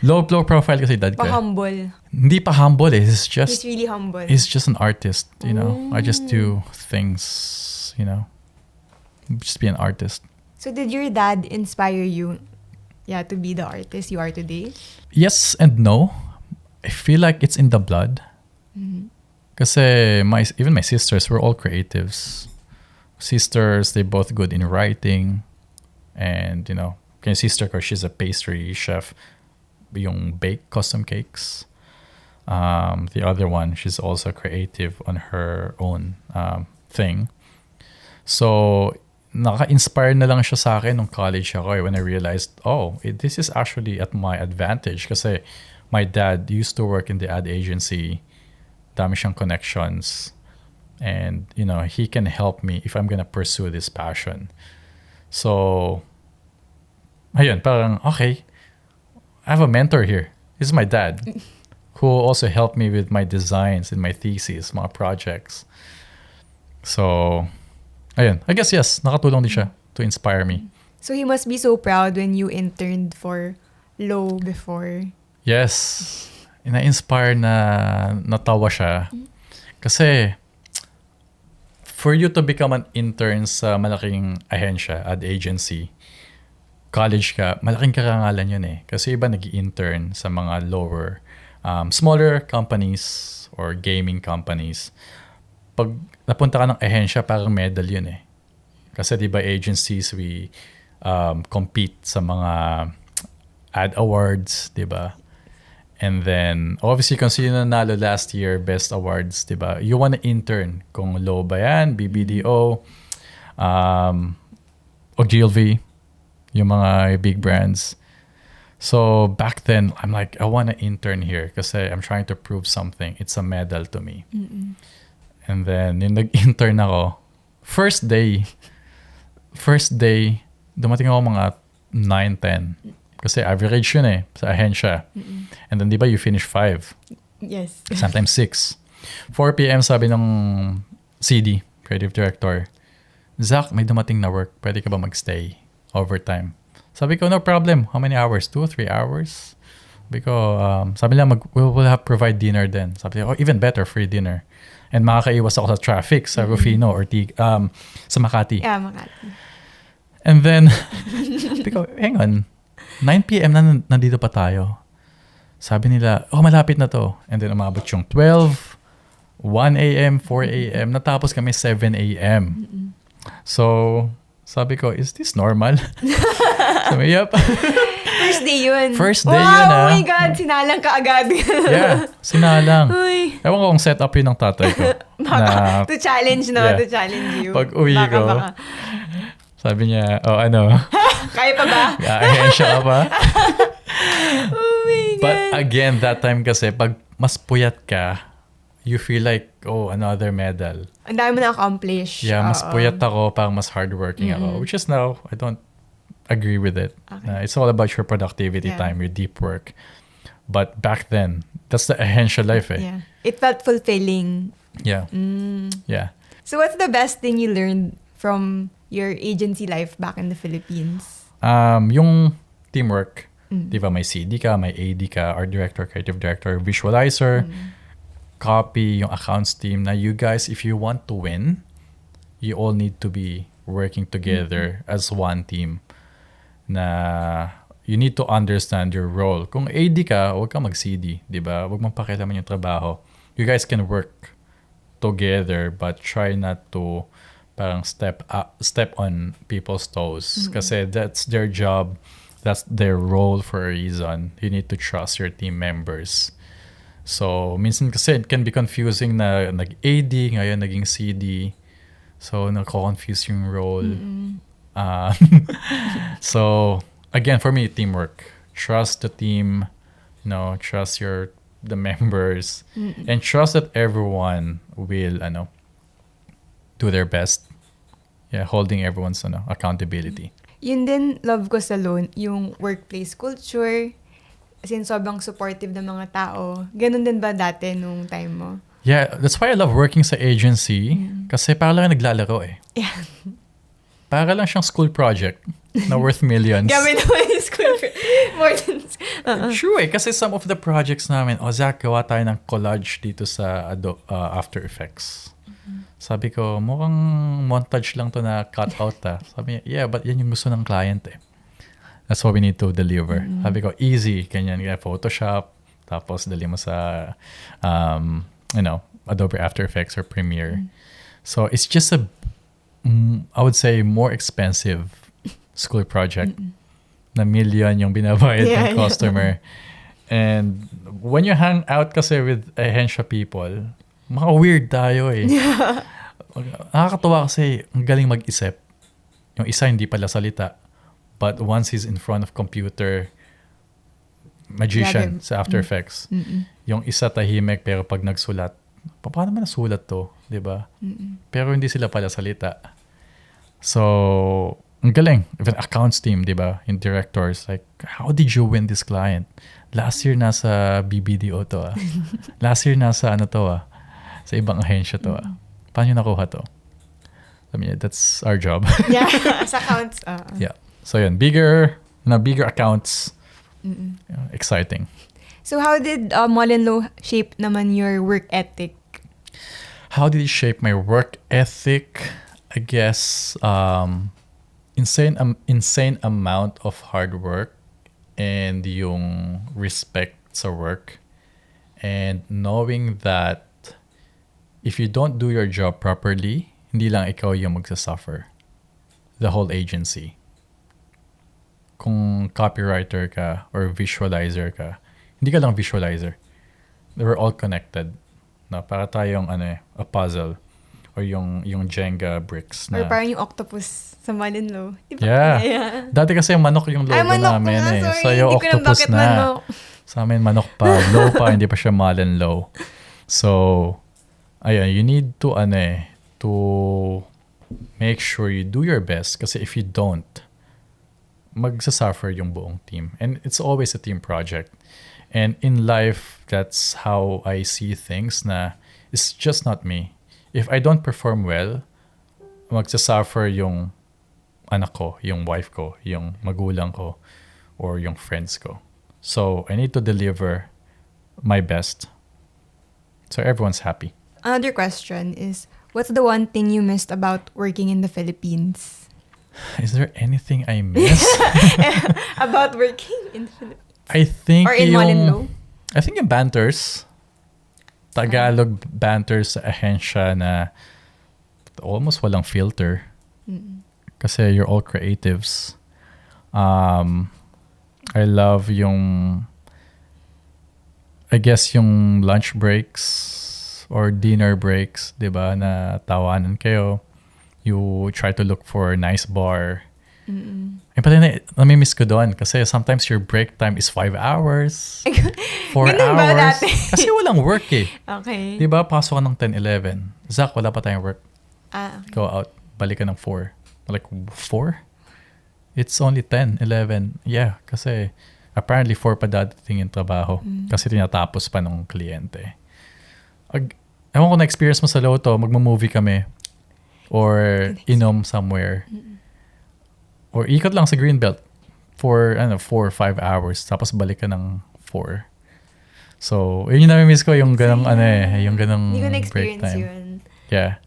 Low profile kasi dad ko. Pa-humble. Hindi pa humble eh. He's really humble. He's just an artist, I just do things, just be an artist. So did your dad inspire you, to be the artist you are today? Yes and no. I feel like it's in the blood. Kasi even my sisters were all creatives. Sisters, they both good in writing. And, kay sister ko, she's a pastry chef. Yung bake custom cakes. The other one, she's also creative on her own thing. So, naka-inspire na lang siya sa akin nung college ako when I realized, this is actually at my advantage kasi my dad used to work in the ad agency. Dami siyang connections. And, he can help me if I'm gonna pursue this passion. So, ayun, parang, okay, I have a mentor here. This is my dad. Who also helped me with my designs and my thesis, mga projects. So, ayun. I guess, yes, nakatulong din siya to inspire me. So he must be so proud when you interned for Low before. Yes. Na-inspire na natawa siya. Kasi, for you to become an intern sa malaking ahensya, ad agency, college ka, malaking karangalan yun eh. Kasi iba nag-intern sa mga lower smaller companies or gaming companies, pag napunta ka ng ahensya, parang medal yun eh. Kasi di ba agencies, we compete sa mga ad awards, di ba? And then, obviously, kung sino nanalo last year, best awards, di ba? You wanna intern. Kung Low ba yan, BBDO, Ogilvy, yung mga big brands. So back then, I'm like, I want to intern here kasi I'm trying to prove something. It's a medal to me. And then, yung nag-intern ako, first day, dumating ako mga 9, 10. Kasi average yun sa ahensya. And then, di ba, you finish 5. Yes. Sometimes 6. 4 p.m. sabi ng CD, creative director, Zach, may dumating na work. Pwede ka ba magstay overtime? Sabi ko, no problem. How many hours? 2, 3 hours? Sabi ko, sabi nila, we'll have provide dinner then. Sabi ko, oh, even better, free dinner. And makakaiwas ako sa traffic sa Rufino or sa Makati. Yeah, Makati. And then, sabi ko, hang on, 9 p.m. na nandito pa tayo. Sabi nila, oh, malapit na to. And then, umabot yung 12, 1 a.m., 4 a.m. Natapos kami 7 a.m. So, sabi ko, is this normal? Sabi, yep. First day yun. First day wow, yun, oh my God, sinalang ka agad. Yeah, sinalang. Uy. Ewan ko kung set up yun ng tatay ko. Baka, to challenge, no? Yeah. To challenge you. Pag uwi ko, sabi niya, oh, ano? Kaya pa ba? Ahensya ka pa? Oh my God. But again, that time kasi, pag mas puyat ka, you feel like, oh, another medal. Ang dami mo na-accomplish. Yeah, mas puyat ako, parang mas hardworking ako. Which is now, I don't agree with it. Okay. It's all about your productivity time, your deep work. But back then, that's the ahensya life Yeah. It felt fulfilling. Yeah. Yeah. So what's the best thing you learned from your agency life back in the Philippines? Yung teamwork. Di ba, may CD ka, may AD ka, art director, creative director, visualizer, copy, yung accounts team na you guys, if you want to win, you all need to be working together as one team. Na you need to understand your role. Kung AD ka, huwag ka mag-CD, di ba? Huwag mong pakialaman yung trabaho. You guys can work together but try not to parang step on people's toes. Kasi that's their job. That's their role for a reason. You need to trust your team members. So, minsan kasi it can be confusing na nag-AD, ngayon naging CD. So, nako-confuse yung role. So, again, for me, teamwork. Trust the team, trust the members, and trust that everyone will, do their best. Yeah, holding everyone's, accountability. Yun din, love ko sa Lone, yung workplace culture. As in, sobrang supportive ng mga tao. Ganun din ba dati nung time mo? Yeah, that's why I love working sa agency. Kasi para lang naglalaro Yeah. Para lang siyang school project na worth millions. Kami naman yung school. More than... True kasi some of the projects namin, Zach, gawa tayo ng collage dito sa After Effects. Sabi ko, mukhang montage lang to na cut out Sabi niya, yeah, but yan yung gusto ng client That's what we need to deliver. Sabi ko, easy. Ganyan, Photoshop. Tapos, dali mo sa, Adobe After Effects or Premiere. So, it's just I would say, more expensive school project. Na million yung binabayad ng customer. And when you hang out kasi with ahensya people, weird tayo Nakakatuwa kasi ang galing mag-isip. Yung isa hindi pala salita. But once he's in front of computer, magician sa After Effects. Yung isa tahimik pero pag nagsulat, paano man nasulat to? Diba? Pero hindi sila pala salita. So, ang galing. Even accounts team, diba? Yung directors, like, how did you win this client? Last year nasa BBDO to Last year nasa sa ibang ahensya to Paano nyo nakuha to? I mean, that's our job. Yeah, sa accounts. Yeah. So yun, bigger accounts. Exciting. So how did Mullenlow shape naman your work ethic? How did it shape my work ethic? I guess insane amount of hard work and yung respect sa work and knowing that if you don't do your job properly, hindi lang ikaw yung magsasuffer. The whole agency. Kung copywriter ka or visualizer ka, hindi ka lang visualizer. We're all connected. Para tayong a puzzle. or yung Jenga bricks Or na. parang yung octopus sa Malinlow. Diba? Yeah. Dati kasi manok yung logo manok namin nga, eh. sorry. So yung Hindi ko alam octopus bakit na. manok. Sa amin manok pa. Low pa, hindi pa siya Malin low. So, ayun, you need to to make sure you do your best kasi if you don't, magsasuffer yung buong team. And it's always a team project. And in life, that's how I see things na it's just not me. If I don't perform well, magsasuffer yung anak ko, yung wife ko, yung magulang ko, or yung friends ko. So, I need to deliver my best so everyone's happy. Another question is, what's the one thing you missed about working in the Philippines? Is there anything I miss? About working in the Philippines? I think Or in Malinlow? I think yung banters. Tagalog banters sa ahensya na almost walang filter. Kasi you're all creatives. I love yung I guess yung lunch breaks or dinner breaks, 'di ba, na tawanan kayo. You try to look for a nice bar. Ay, pala nami-miss ko doon kasi sometimes your break time is 5 hours, 4 Ganun ba hours. dati? Kasi walang work eh. Okay. Di ba, pasok ka ng 10, 11. Zach, wala pa tayong work. Okay. Go out, balik ka ng 4. Like, 4? It's only 10, 11. Yeah, kasi apparently 4 pa dadating yung trabaho. Kasi tinatapos pa ng kliyente. Ewan ko na-experience mo sa Lotto, magmo-movie kami. Or inom somewhere. Or ikot lang sa Greenbelt for 4 or 5 hours. Tapos balik ka ng 4. So, yun yung nami-miss ko, yung ganong yung ganong Hindi ko break na-experience time. yun. Yeah.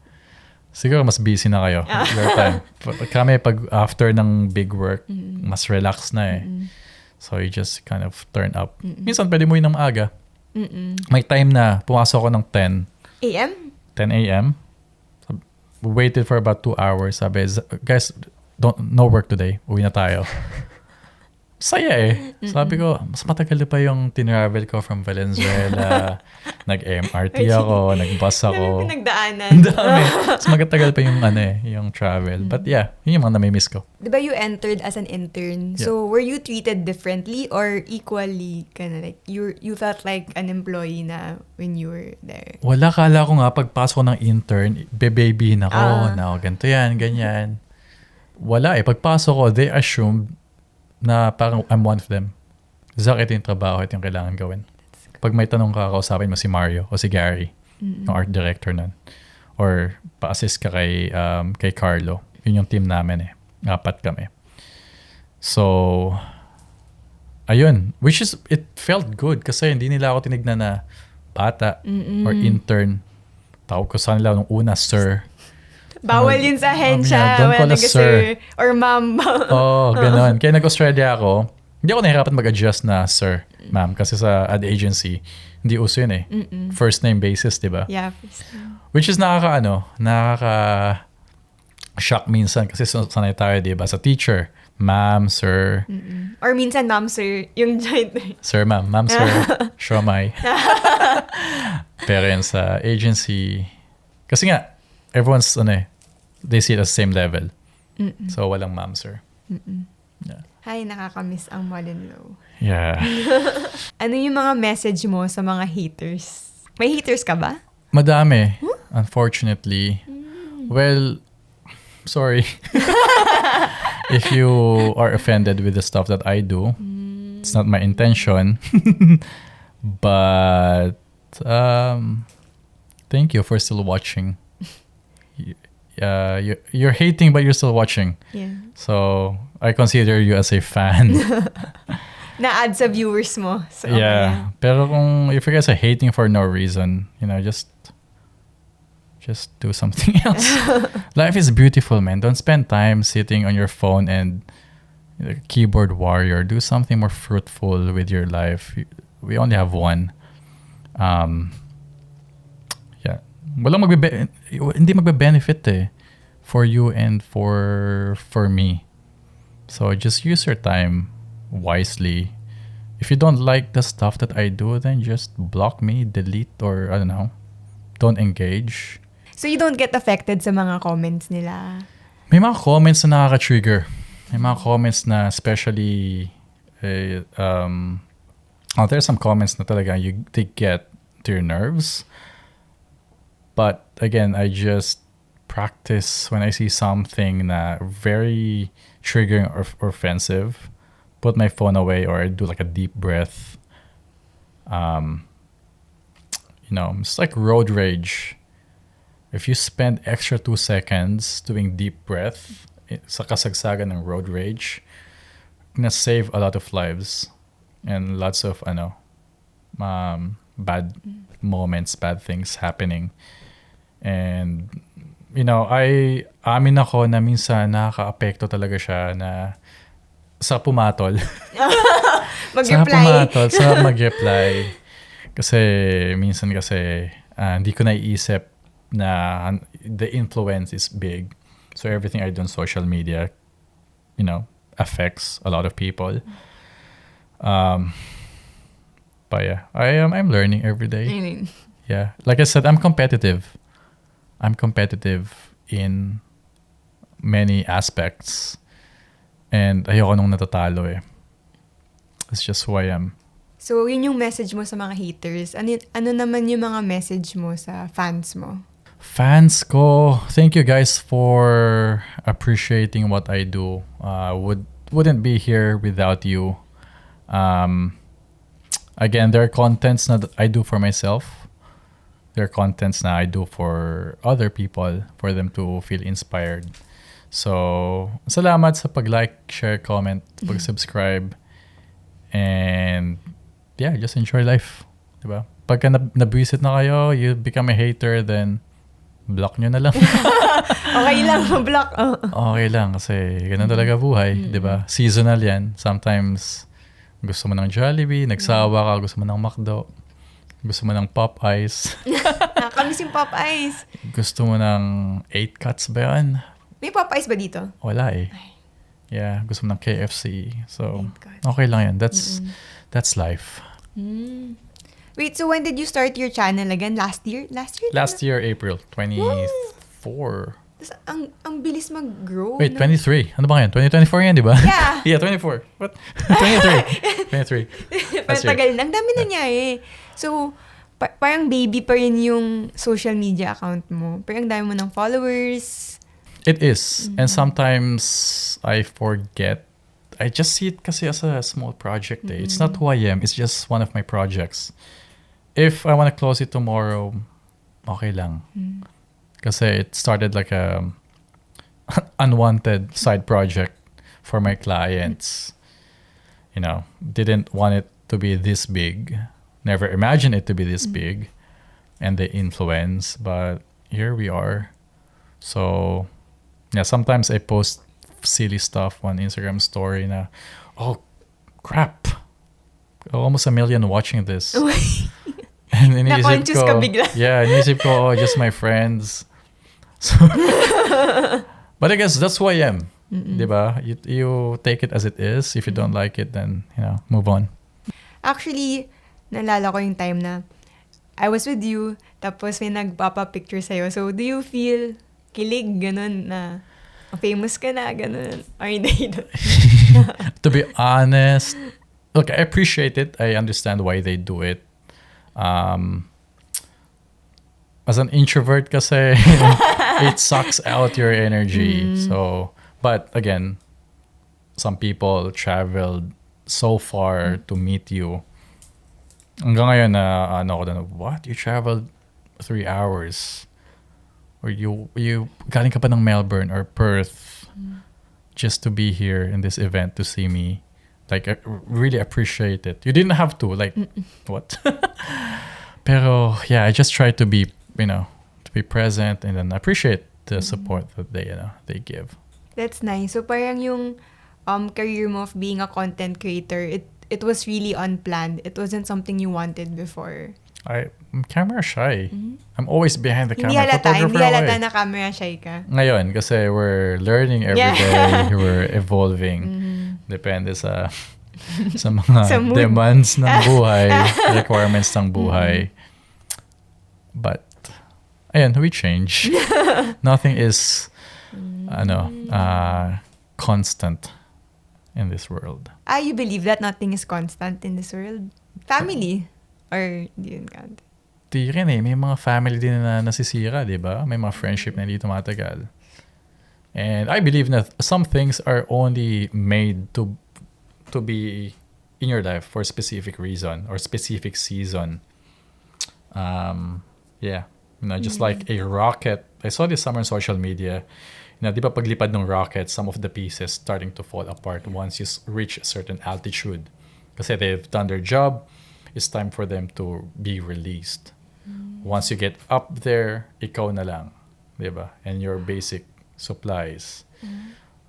Siguro mas busy na kayo. Your time. Kami pag after ng big work, mas relax na eh. So, you just kind of turn up. Minsan pwede mo yun ng maaga. May time na pumasok ako ng 10 AM? 10 a.m. We waited for about 2 hours. Sabi, guys, no work today. Uwi na tayo. Saya eh. Sabi ko, mas matagal pa yung tinravel ko from Valenzuela. Nag-MRT ako, nag-bus ako. Dami pinagdaanan. Ang dami. Mas magatagal pa yung yung travel. But yeah, yun yung mga nami-miss ko. Diba you entered as an intern? Yeah. So, were you treated differently or equally? Kind of like, you felt like an employee na when you were there? Wala, kala ko nga pagpasok ko ng intern, babyhin ako, na ganito yan, ganyan. Wala eh. Pagpasok ko, they assumed na parang I'm one of them. Zach, ito yung trabaho, ito yung kailangan gawin. Pag may tanong ka, kausapin mo si Mario o si Gary, yung art director nun. Or pa-assist ka kay Carlo. Yun yung team namin eh. 4 kami. So, ayun. Which is, it felt good kasi hindi nila ako tinignan na bata or intern. Tawag ko sa nila nung una, sir. Bawal yun sa hensya. Don't call us sir. Or ma'am. Oo, ganun. Kaya nag-Australia ako, hindi ako nahirapan mag-adjust na sir, ma'am. Kasi sa ad agency, hindi uso yun eh. First name basis, di ba? Yeah. Which is nakaka-shock minsan kasi sanay tayo, di ba? Sa teacher, ma'am, sir. Or minsan, ma'am, sir, yung joint. Sir, ma'am. Ma'am, sir. Shomai. Pero yun sa agency, kasi nga, everyone's, they see it as same level. So, walang ma'am, sir. Yeah. Ay, nakakamiss ang Malinlow. Yeah. Ano yung mga message mo sa mga haters? May haters ka ba? Madami. Unfortunately. Well, sorry. If you are offended with the stuff that I do, it's not my intention. But, thank you for still watching. You're hating but you're still watching. Yeah. So I consider you as a fan. Na-add sa viewers mo. So, okay. Yeah. Pero if you guys are hating for no reason, just do something else. Life is beautiful, man. Don't spend time sitting on your phone and keyboard warrior. Do something more fruitful with your life. We only have one. Hindi magbe-benefit for you and for me. So just use your time wisely. If you don't like the stuff that I do, then just block me, delete, or I don't know, don't engage. So you don't get affected sa mga comments nila? May mga comments na nakaka-trigger. May mga comments na especially there's some comments na talaga they get to your nerves. But again, I just practice when I see something na very triggering or offensive, put my phone away or I do like a deep breath. It's like road rage. If you spend extra 2 seconds doing deep breath sa kasagsagan ng road rage, gonna save a lot of lives and lots of bad moments, bad things happening. And amin ako na minsan nakaka-apekto talaga siya na sa pumatol. Mag-reply. Sa mag-reply. Kasi minsan hindi ko naiisip na the influence is big. So everything I do on social media, affects a lot of people. But yeah, I'm learning every day. Yeah. Like I said, I'm competitive. I'm competitive in many aspects. And ayoko nung natatalo eh. It's just who I am. So, yun yung message mo sa mga haters. Ano naman yung mga message mo sa fans mo? Fans ko, thank you guys for appreciating what I do. Wouldn't be here without you. Again, there are contents that I do for myself. There are contents na I do for other people for them to feel inspired. So, salamat sa pag-like, share, comment, pag-subscribe. And yeah, just enjoy life. Diba? Pagka nabwisit na kayo, you become a hater, then block nyo na lang. Okay lang, block. Okay lang kasi ganun talaga buhay. Diba? Seasonal yan. Sometimes gusto mo ng Jollibee, nagsawa ka, gusto mo ng McDo, gusto mo ng Popeyes. Nakakamiss yung Popeyes. Gusto mo ng 8 cuts ba yan? May Popeyes ba dito? Wala eh. Yeah, gusto mo ng KFC. So, okay lang yan. That's life. Wait, so when did you start your channel again? Last year? Last year, April 24. Tas ang bilis mag-grow. Wait, 23. Ano ba yan? 2024 yan, di ba? Yeah. Yeah, 24. What? 23. Pero tagal lang. Dami na niya eh. So, parang baby pa rin yung social media account mo. Parang dami mo ng followers. It is. And sometimes I forget. I just see it kasi as a small project eh. It's not who I am. It's just one of my projects. If I want to close it tomorrow, okay lang. Kasi it started like a unwanted side project for my clients. Didn't want it to be this big. Never imagined it to be this big. And the influence. But here we are. So, yeah, sometimes I post silly stuff on Instagram story na, oh, crap. Almost 1 million watching this. And iniisip Na-conscious ka bigla. Yeah, iniisip ko, just my friends. So, but I guess that's who I am. Diba? You take it as it is. If you don't like it, then, move on. Actually, naalala ko yung time na I was with you, tapos may nagpapa-picture sa'yo. So, do you feel kilig, ganun, na famous ka na, ganun? Or hindi? To be honest, look, I appreciate it. I understand why they do it. As an introvert kasi, it sucks out your energy. So, but again, some people traveled so far to meet you. Hanggang ngayon na what? You traveled 3 hours? Or you galing ka pa ng Melbourne or Perth just to be here in this event to see me. Like, I really appreciate it. You didn't have to, like, what? Pero, yeah, I just try to be, to be present and then appreciate the support that they give. That's nice. So, parang yung career mo of being a content creator, it was really unplanned. It wasn't something you wanted before. I'm camera shy. I'm always behind the camera. Hindi halata na camera shy ka. Ngayon, kasi we're learning every day. We're evolving. Depende sa mga demands ng buhay, requirements ng buhay. But Ayan, we change. Nothing is constant in this world. You believe that nothing is constant in this world? Family? Or di yun count? Di rin eh. May mga family din na nasisira, di ba? May mga friendship na hindi tumatagal. And I believe that some things are only made to be in your life for a specific reason or specific season. Yeah. Just like a rocket. I saw this somewhere on social media. Di ba paglipad ng rocket, some of the pieces starting to fall apart once you reach a certain altitude. Kasi they've done their job. It's time for them to be released. Once you get up there, ikaw na lang. Di ba? And your basic supplies.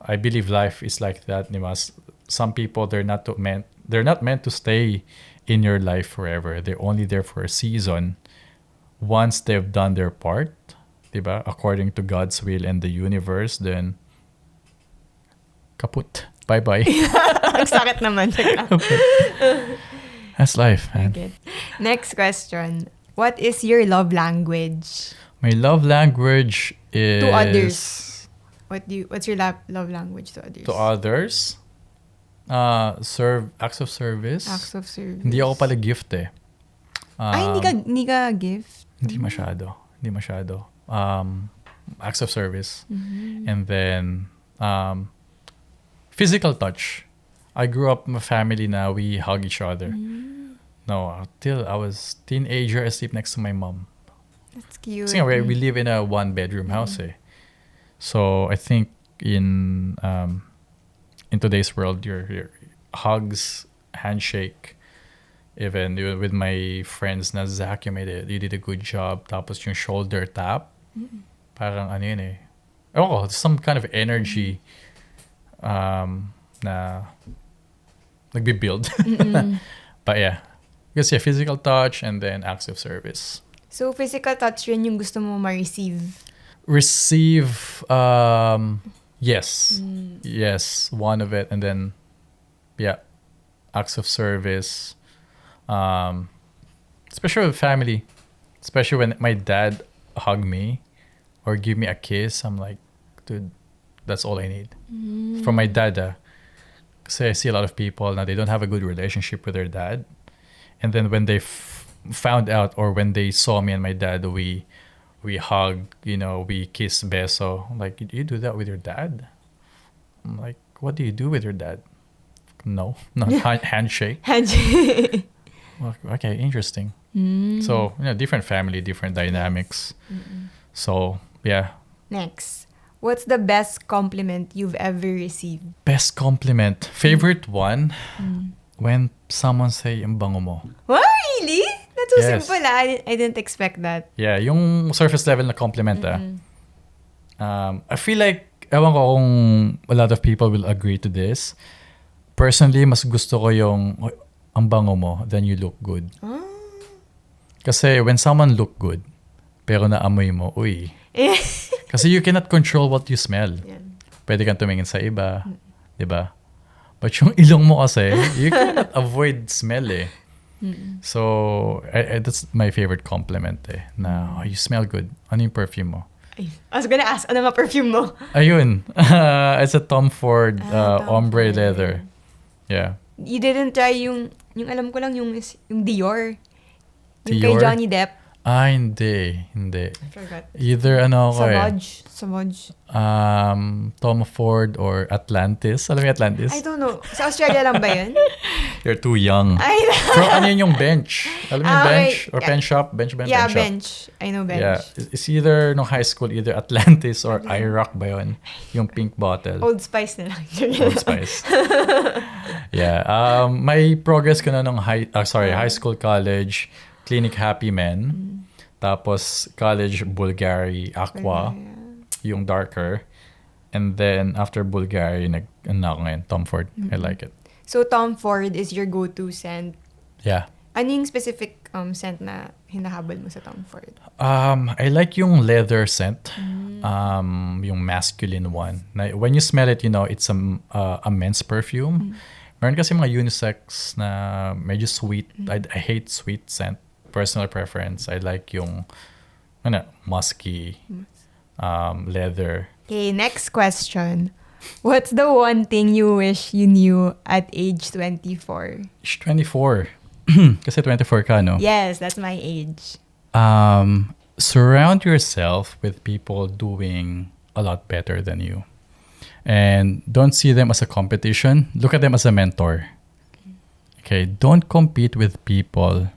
I believe life is like that. Some people, they're not meant to stay in your life forever. They're only there for a season. Once they've done their part, diba, according to God's will and the universe, then kaput. Bye-bye. Ang sakit naman. That's life, man. Okay. Next question. What is your love language? My love language is... To others. What's your love language to others? To others? Acts of service. Acts of service. Hindi ako pala gift eh. Hindi ka gift? Hindi masyado. Acts of service. And then physical touch. I grew up in a family na we hug each other. No, till I was teenager, I sleep next to my mom. That's cute. Kasi we live in a one-bedroom house eh. So I think in today's world, your hugs, handshake, even with my friends na Zach, you did a good job. Tapos yung shoulder tap, parang ano yun eh. Some kind of energy na nagbe-build. But yeah, because physical touch and then acts of service. So physical touch rin yung gusto mo ma-receive? Receive, yes. Yes, one of it. And then, yeah, acts of service. Especially with family. Especially when my dad hug me or give me a kiss. I'm like, dude, that's all I need. From my dad. Kasi I see a lot of people now, they don't have a good relationship with their dad. And then when they found out or when they saw me and my dad, we hug, we kiss, beso. I'm like, you do that with your dad? I'm like, what do you do with your dad? No, not handshake. Handshake. Well, okay, interesting. So, different family, different dynamics. So, yeah. Next. What's the best compliment you've ever received? Best compliment. Favorite one? When someone say, ang bango mo. What? Really? That's so Yes. simple. I didn't expect that. Yeah, yung surface level na compliment. I feel like, ewan ko kung a lot of people will agree to this. Personally, mas gusto ko yung, ang bango mo, then you look good. Kasi when someone look good, pero naamoy mo, uy. Kasi you cannot control what you smell. Yeah. Pwede kang tumingin sa iba, di ba? But yung ilong mo kasi, you cannot avoid smell eh. So, that's my favorite compliment eh. Na, you smell good. Ano yung perfume mo? I was gonna ask, ano nga perfume mo? Ayun. It's a Tom Ford ombre leather. Yeah. You didn't try yung alam ko lang yung Dior. Yung kay Dior? Johnny Depp. Hindi. I forgot. Either ako Savage. Tom Ford or Atlantis. Alam mo yung Atlantis? I don't know. Sa Australia lang ba yun? You're too young. Ay, Pero ano yun yung bench? Alam mo yung bench? okay. Or pen shop? Bench yeah, shop. bench. I know bench. Yeah. It's either nung high school, either Atlantis or IROC ba yun? Yung pink bottle. Old Spice na lang. Old Spice. Yeah. May progress ko na nung high school, college, Clinic Happy Men. Tapos college, Bulgari, Aqua. Yung darker. And then after Bulgari, ako ngayon, Tom Ford. I like it. So Tom Ford is your go-to scent. Yeah. Ano yung specific scent na hinahabol mo sa Tom Ford? I like yung leather scent. Yung masculine one. Na, when you smell it, it's a men's perfume. Meron kasi mga unisex na medyo sweet. I hate sweet scent. Personal preference. I like yung musky, leather. Okay, next question. What's the one thing you wish you knew at age 24? 24. Kasi 24 ka, no? Yes, that's my age. Surround yourself with people doing a lot better than you. And don't see them as a competition. Look at them as a mentor. Okay, don't compete with people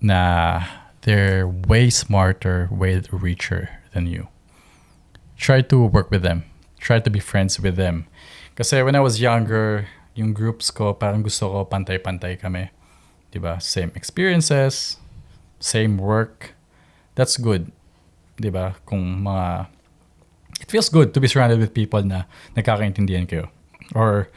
na they're way smarter, way richer than you. Try to work with them. Try to be friends with them. Kasi when I was younger, yung groups ko, parang gusto ko pantay-pantay kami. Diba? Same experiences, same work. That's good. Diba? Kung mga... It feels good to be surrounded with people na nagkakaintindihan kayo. Or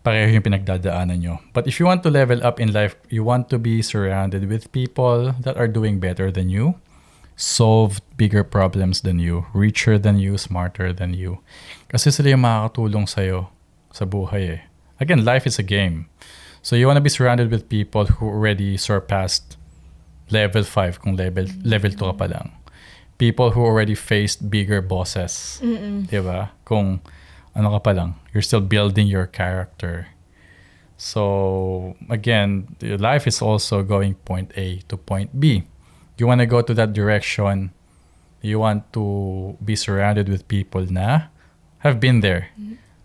pareho yung pinagdadaanan nyo. But if you want to level up in life, you want to be surrounded with people that are doing better than you, solve bigger problems than you, richer than you, smarter than you. Kasi sila yung makakatulong sa'yo sa buhay eh. Again, life is a game. So you want to be surrounded with people who already surpassed level 5 kung level 2 ka pa lang. People who already faced bigger bosses. Diba? Kung ano ka pa lang, you're still building your character. So, again, life is also going point A to point B. You want to go to that direction. You want to be surrounded with people na have been there.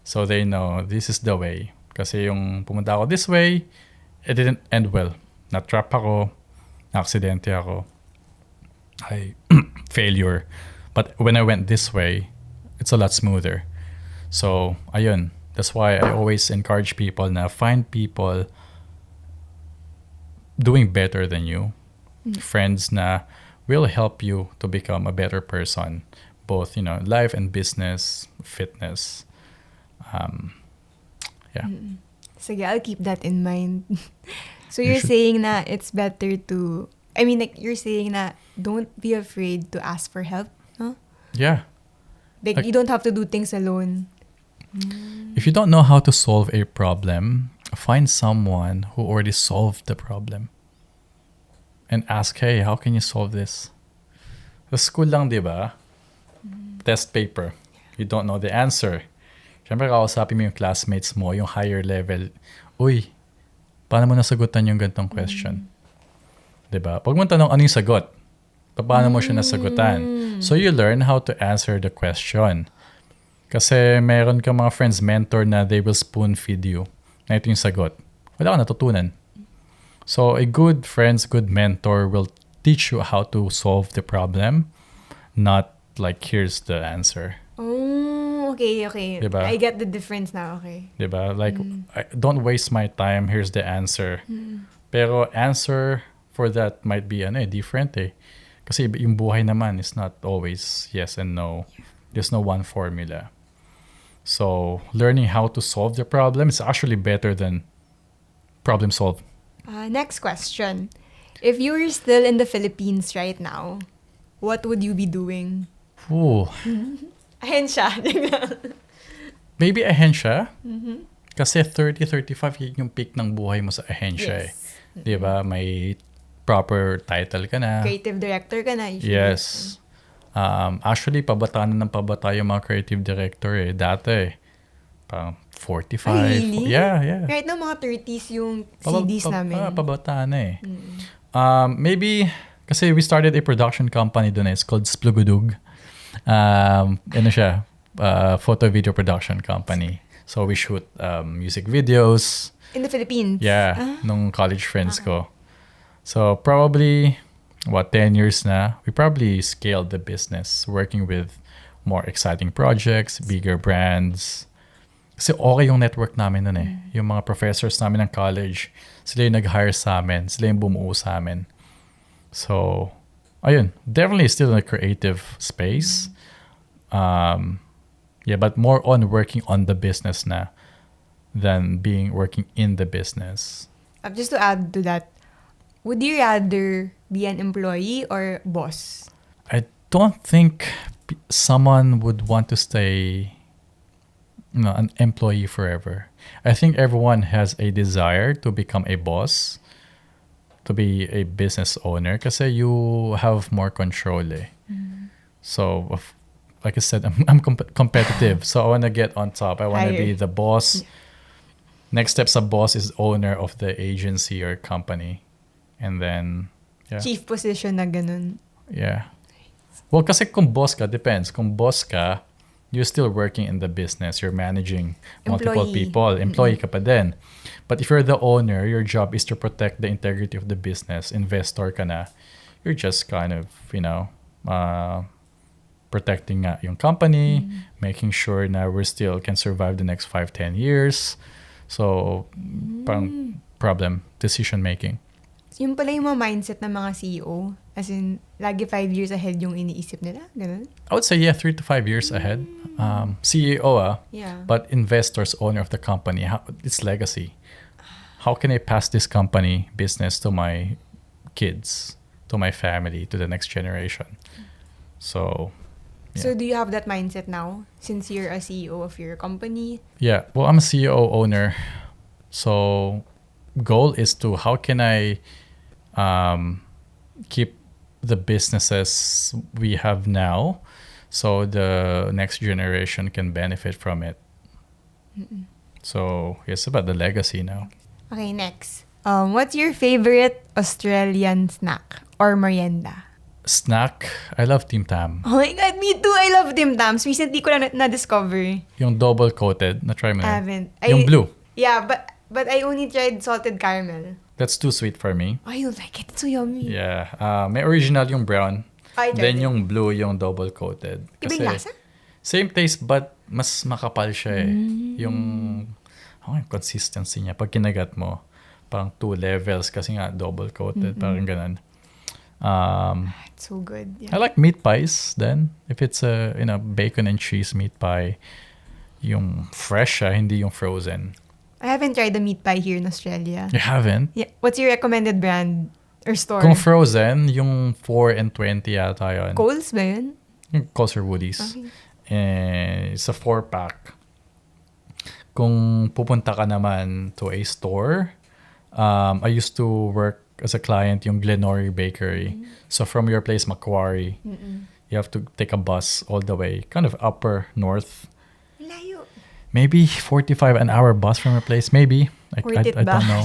So they know this is the way. Kasi yung pumunta ako this way, it didn't end well. Na-trap ako, na-aksidente ako. Failure. But when I went this way, it's a lot smoother. So, ayun. That's why I always encourage people na find people doing better than you. Friends na will help you to become a better person. Both, life and business, fitness. Yeah. Sige, I'll keep that in mind. So you're saying na it's better to... you're saying na don't be afraid to ask for help, no? Yeah. Like, you don't have to do things alone. If you don't know how to solve a problem, find someone who already solved the problem. And ask, hey, how can you solve this? Sa school lang, di ba? Test paper. You don't know the answer. Siyempre, kausapin mo yung classmates mo, yung higher level. Uy, paano mo nasagutan yung gantong question? Diba? Pag mo tanong, ano yung sagot? Paano mo siya nasagutan? So you learn how to answer the question. Kasi meron ka mga friends, mentor na they will spoon feed you. Na ito yung sagot. Wala ka natutunan. So a good friends, good mentor will teach you how to solve the problem. Not like, here's the answer. Oh, okay. Diba? I get the difference now, okay. Diba? Like, don't waste my time, here's the answer. Pero answer for that might be different eh. Kasi yung buhay naman is not always yes and no. There's no one formula. So, learning how to solve the problem is actually better than problem solve. Next question. If you were still in the Philippines right now, what would you be doing? Ooh. Ahensya. Maybe ahensya. Kasi 30-35 yun yung peak ng buhay mo sa ahensya Yes. eh. Diba? May proper title ka na. Creative director ka na. Yes. Actually, pabata na ng pabata yung mga creative director eh. Dati eh. Parang 45. Ay, really? Yeah. Right now, mga 30s yung CDs namin. Pabata na eh. Maybe, kasi we started a production company doon eh. It's called Splugudug. Ano siya? Photo video production company. So we shoot music videos. In the Philippines? Yeah, nung college friends ko. So probably, 10 years na, we probably scaled the business, working with more exciting projects, bigger brands. Kasi okay yung network namin nun eh. Yung mga professors namin ng college, sila yung nag-hire sa amin, sila yung bumuo sa amin. So, ayun, definitely still in a creative space. But more on working on the business na than working in the business. Just to add to that, would you rather be an employee or boss? I don't think someone would want to stay an employee forever. I think everyone has a desire to become a boss. to be a business owner kasi you have more control eh. So, like I said, I'm competitive. So, I want to get on top. I want to be Higher. the boss. Next step sa boss is owner of the agency or company. And then, yeah. Chief position na ganun. Yeah. Well, kasi kung boss ka, depends. Kung boss ka, you're still working in the business. You're managing multiple Employee. people. Employee ka pa din. But if you're the owner, your job is to protect the integrity of the business. Investor ka na. You're just kind of, protecting nga yung company, making sure na we still can survive the next 5-10 years. So, parang decision making. Yun pala yung mga mindset ng mga CEO. As in, lagi 5 years ahead yung iniisip nila. Ganun. I would say, 3 to 5 years ahead. CEO, Yeah. but investors, owner of the company, its legacy. How can I pass this company business to my kids, to my family, to the next generation? So, So, do you have that mindset now? Since you're a CEO of your company? yeah. Well, I'm a CEO owner. So, goal is to how can I keep the businesses we have now so the next generation can benefit from it. So, it's about the legacy now. Okay, next. What's your favorite Australian snack or merienda? Snack, I love Tim Tam. Oh my God, me too. I love Tim Tams. Recently ko lang na-discover. Yung double coated, na-try mo I na? haven't. Yung blue. Yeah, but I only tried salted caramel. That's too sweet for me. I don't like it. It's so yummy. Yeah. May original yung brown. I tried Then it. yung blue, yung double coated. Ibang lasa? Same taste but mas makapal siya eh. Yung consistency niya. Pag kinagat mo, parang 2 levels kasi nga double coated. Parang ganun. It's so good. I Yeah. like meat pies then. If it's a bacon and cheese meat pie, yung fresh siya, hindi yung frozen. I haven't tried the meat pie here in Australia. You haven't? Yeah. What's your recommended brand or store? Kung frozen, yung 4 and 20 yata yun. Coles ba yun? Yung Coles or Woodies. Okay. It's a 4-pack. Kung pupunta ka naman to a store, I used to work as a client yung Glenora Bakery. So from your place, Macquarie, you have to take a bus all the way, kind of upper north. Layo. Maybe 45 an hour bus from your place, maybe. I ba? don't know.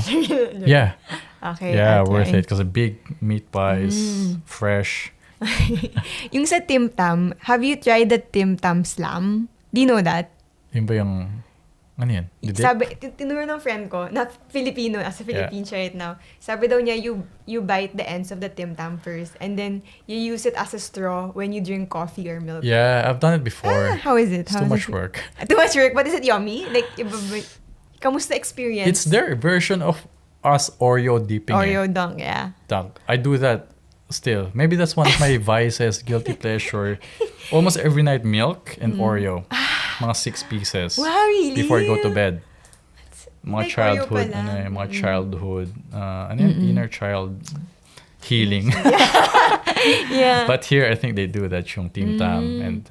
Yeah. Okay. Yeah, I'll worth try. it because big meat pies, fresh. Yung sa Tim Tam, have you tried the Tim Tam Slam? Do you know that? Yun ba yung, ano yan? Did it? Sabi, tinuro ng friend ko, not Filipino, as a Philippine siya right now. Sabi daw niya, you bite the ends of the Tim Tam first, and then you use it as a straw when you drink coffee or milk. Yeah, I've done it before. How is it? It's too much work. Too much work, but is it yummy? Like, kamusta experience? It's their version of us Oreo dipping. Oreo dunk, yeah. Dunk. I do that still. Maybe that's one of my vices, guilty pleasure. Almost every night, milk and Oreo. Mga 6 pieces. Wow, really? Before I go to bed. Mga Like childhood, Oreo pala. mga childhood, inner child healing. Yeah. But here, I think they do that yung Tim Tam and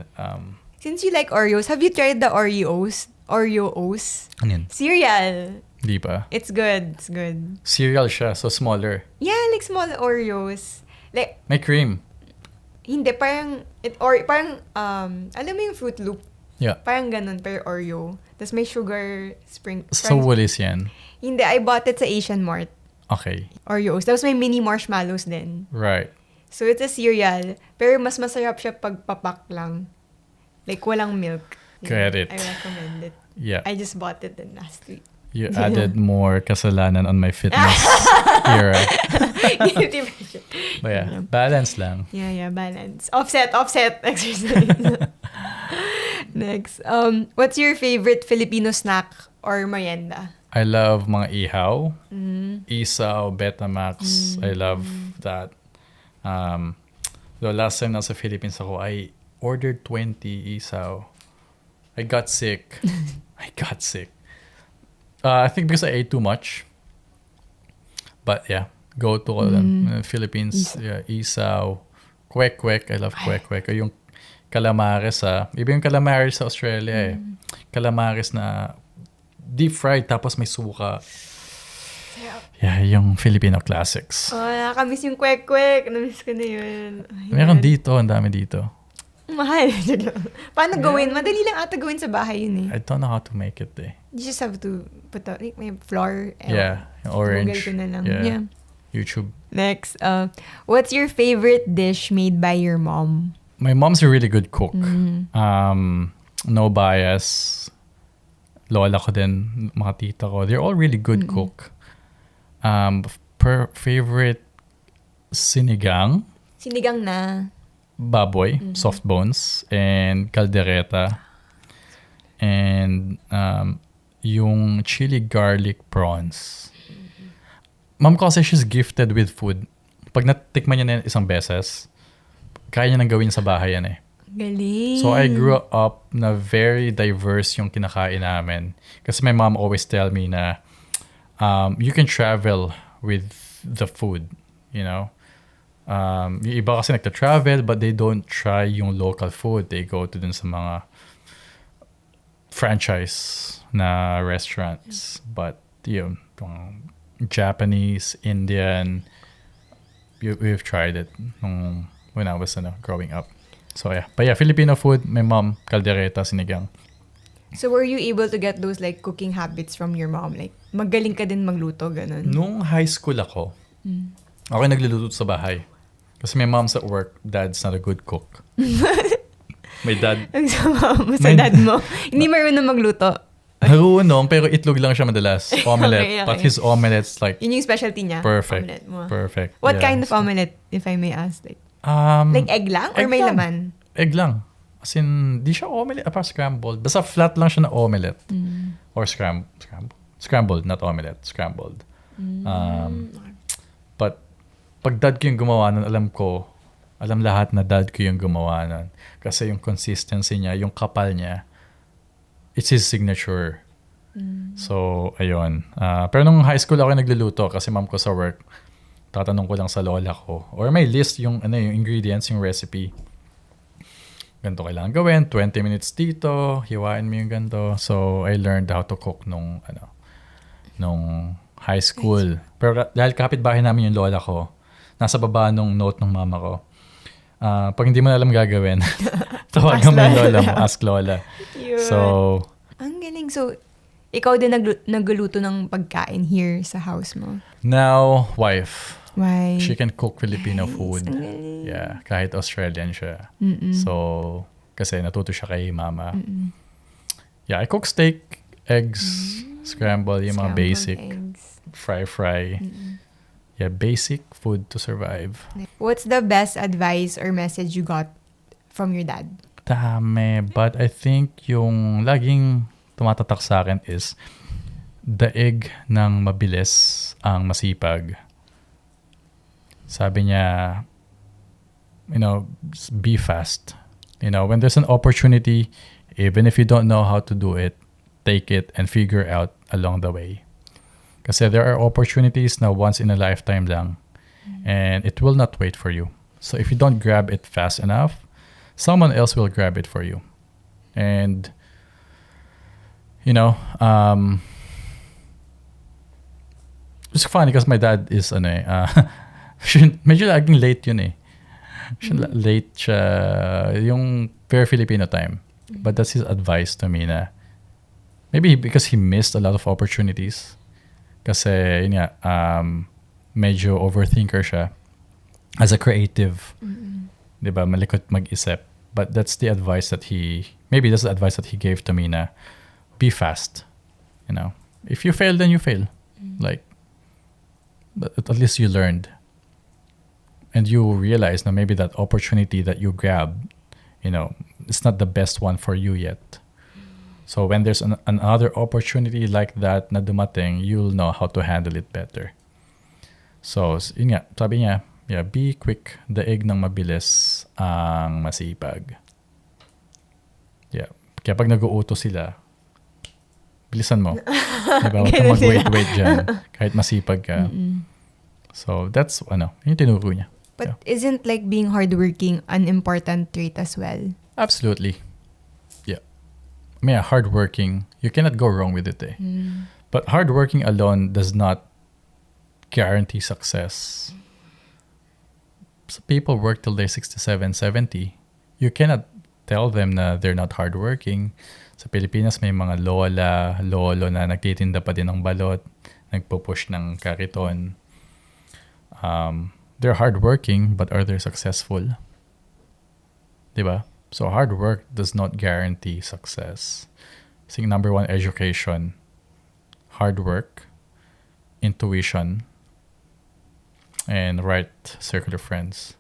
Since you like Oreos, have you tried the Oreos? Oreos? ano yun? Cereal. Di ba? It's good. It's good. Cereal siya, so smaller. Yeah, like small Oreos. Like, May cream. hindi, parang, alam mo yung Fruit Loop? Yeah. Parang ganun, per Oreo. Tapos may sugar So, Woolies yan. Hindi, I bought it sa Asian Mart. Okay. Oreos. Tapos may mini marshmallows din. Right. So, it's a cereal. Pero mas masarap siya pag papak lang. Like, walang milk. Get it. I recommend it. Yeah. I just bought it then last week. You added more kasalanan on my fitness era. Guilty pleasure. But yeah, balance lang. Yeah, balance. Offset exercise. Next. What's your favorite Filipino snack or merienda? I love mga ihaw. Isaw, Betamax. I love that. The last time nasa Philippines ako, I ordered 20 isaw. I got sick. I think because I ate too much. But yeah, go to Philippines. Yeah, isaw. Kwek-kwek. I love kwek-kwek. O yung calamares iba yung calamares sa Australia eh. Calamares na deep fried tapos may suka. Yeah, yung Filipino classics. Oh, nakakamiss yung kwek-kwek. Namiss ko na yun. Ay, Meron God. dito, ang dami dito. Mahal. Paano gawin? Madali lang ata gawin sa bahay yun eh. I don't know how to make it eh. You just have to put like, may flour. Yeah, yung orange. Google ko na lang. Yeah. Yeah. YouTube. Next, what's your favorite dish made by your mom? My mom's a really good cook. Mm. No bias. Lola ko din, mga tita ko. They're all really good cook. Favorite sinigang, Sinigang na. baboy, soft bones, and caldereta. And yung chili garlic prawns. Mom ko kasi she's gifted with food. Pag natikman niya na yan isang beses, kaya niya nang gawin sa bahay yan eh. Galing. So I grew up na very diverse yung kinakain namin. Kasi my mom always tell me na you can travel with the food, you know. Yung iba kasi nagta-travel but they don't try yung local food. They go to dun sa mga franchise na restaurants. But yun, Japanese, Indian, we've tried it when I was growing up. So yeah. But yeah, Filipino food, my mom, caldereta, sinigang. So were you able to get those like cooking habits from your mom? Like, magaling ka din magluto, ganun? Nung high school ako, ako yung nagluluto sa bahay. Kasi my mom's at work, dad's not a good cook. My dad, Ang sama mo sa dad mo. Hindi marunong magluto. marunong, pero itlog lang siya madalas. Omelette. Okay. But his omelette's like Yun yung specialty niya. perfect. Omelette mo. Perfect. What yeah. kind of omelette, if I may ask? Like Egg lang? Or egg may lang. laman? Egg lang. As in, di siya omelette, scrambled. Basta flat lang siya na omelette. Or scrambled, not omelette. Scrambled. But, pag dad ko yung gumawa nun, alam lahat na dad ko yung gumawa nun. Kasi yung consistency niya, yung kapal niya, it's his signature. So, ayun. Pero nung high school ako nagluluto kasi mom ko sa work, tatanong ko lang sa lola ko. Or may list yung ingredients, yung recipe. Ganito kailangan gawin, 20 minutes dito, hiwain mo yung ganito. So, I learned how to cook nung high school. Pero dahil kapitbahay namin yung lola ko, nasa baba nung note ng mama ko. Pag hindi mo na alam gagawin, tawagan mo yung lola mo, ask lola. Yun. So, Ang galing. So, ikaw din nagluluto ng pagkain here sa house mo? now, wife. Why? She can cook Filipino food. Ang galing. Yeah, kahit Australian siya. So, kasi natuto siya kay mama. Yeah, I cook steak, eggs, scramble, yung mga Scrambled basic. eggs. Fry. Yeah, basic food to survive. What's the best advice or message you got from your dad? Dami. But I think yung laging tumatatak sa akin is daig ng mabilis ang masipag. Sabi niya, be fast. When there's an opportunity, even if you don't know how to do it, take it and figure out along the way. Kasi there are opportunities na once in a lifetime lang, and it will not wait for you. So if you don't grab it fast enough, someone else will grab it for you. And, it's funny because my dad is, medyo laging late yun eh. Late siya, yung very Filipino time. But that's his advice to me na maybe because he missed a lot of opportunities. Kasi, yun nga, medyo overthinker siya. As a creative, diba, malikot mag-isip. But that's the advice that maybe that's the advice that he gave to me na be fast. If you fail, then you fail. But at least you learned. And you realize na maybe that opportunity that you grabbed, it's not the best one for you yet. So when there's another opportunity like that na dumating, you'll know how to handle it better. So, yun nga, sabi niya, be quick, daig ng mabilis ang masipag. Yeah. Kaya pag nag-uutos sila, bilisan mo. Diba? Huwag kang mag-wait dyan. Kahit masipag ka. So, that's, yung tinuro niya. But isn't being hardworking an important trait as well? Absolutely. Yeah. Hardworking, you cannot go wrong with it eh. But hardworking alone does not guarantee success. So people work till they're 67, 70. You cannot tell them na they're not hardworking. Sa Pilipinas, may mga lola, lolo na nagtitinda pa din ng balot, nagpo-push ng kariton. They're hardworking, but are they successful? Diba? So hard work does not guarantee success. I think number one, education, hard work, intuition, and right circle of friends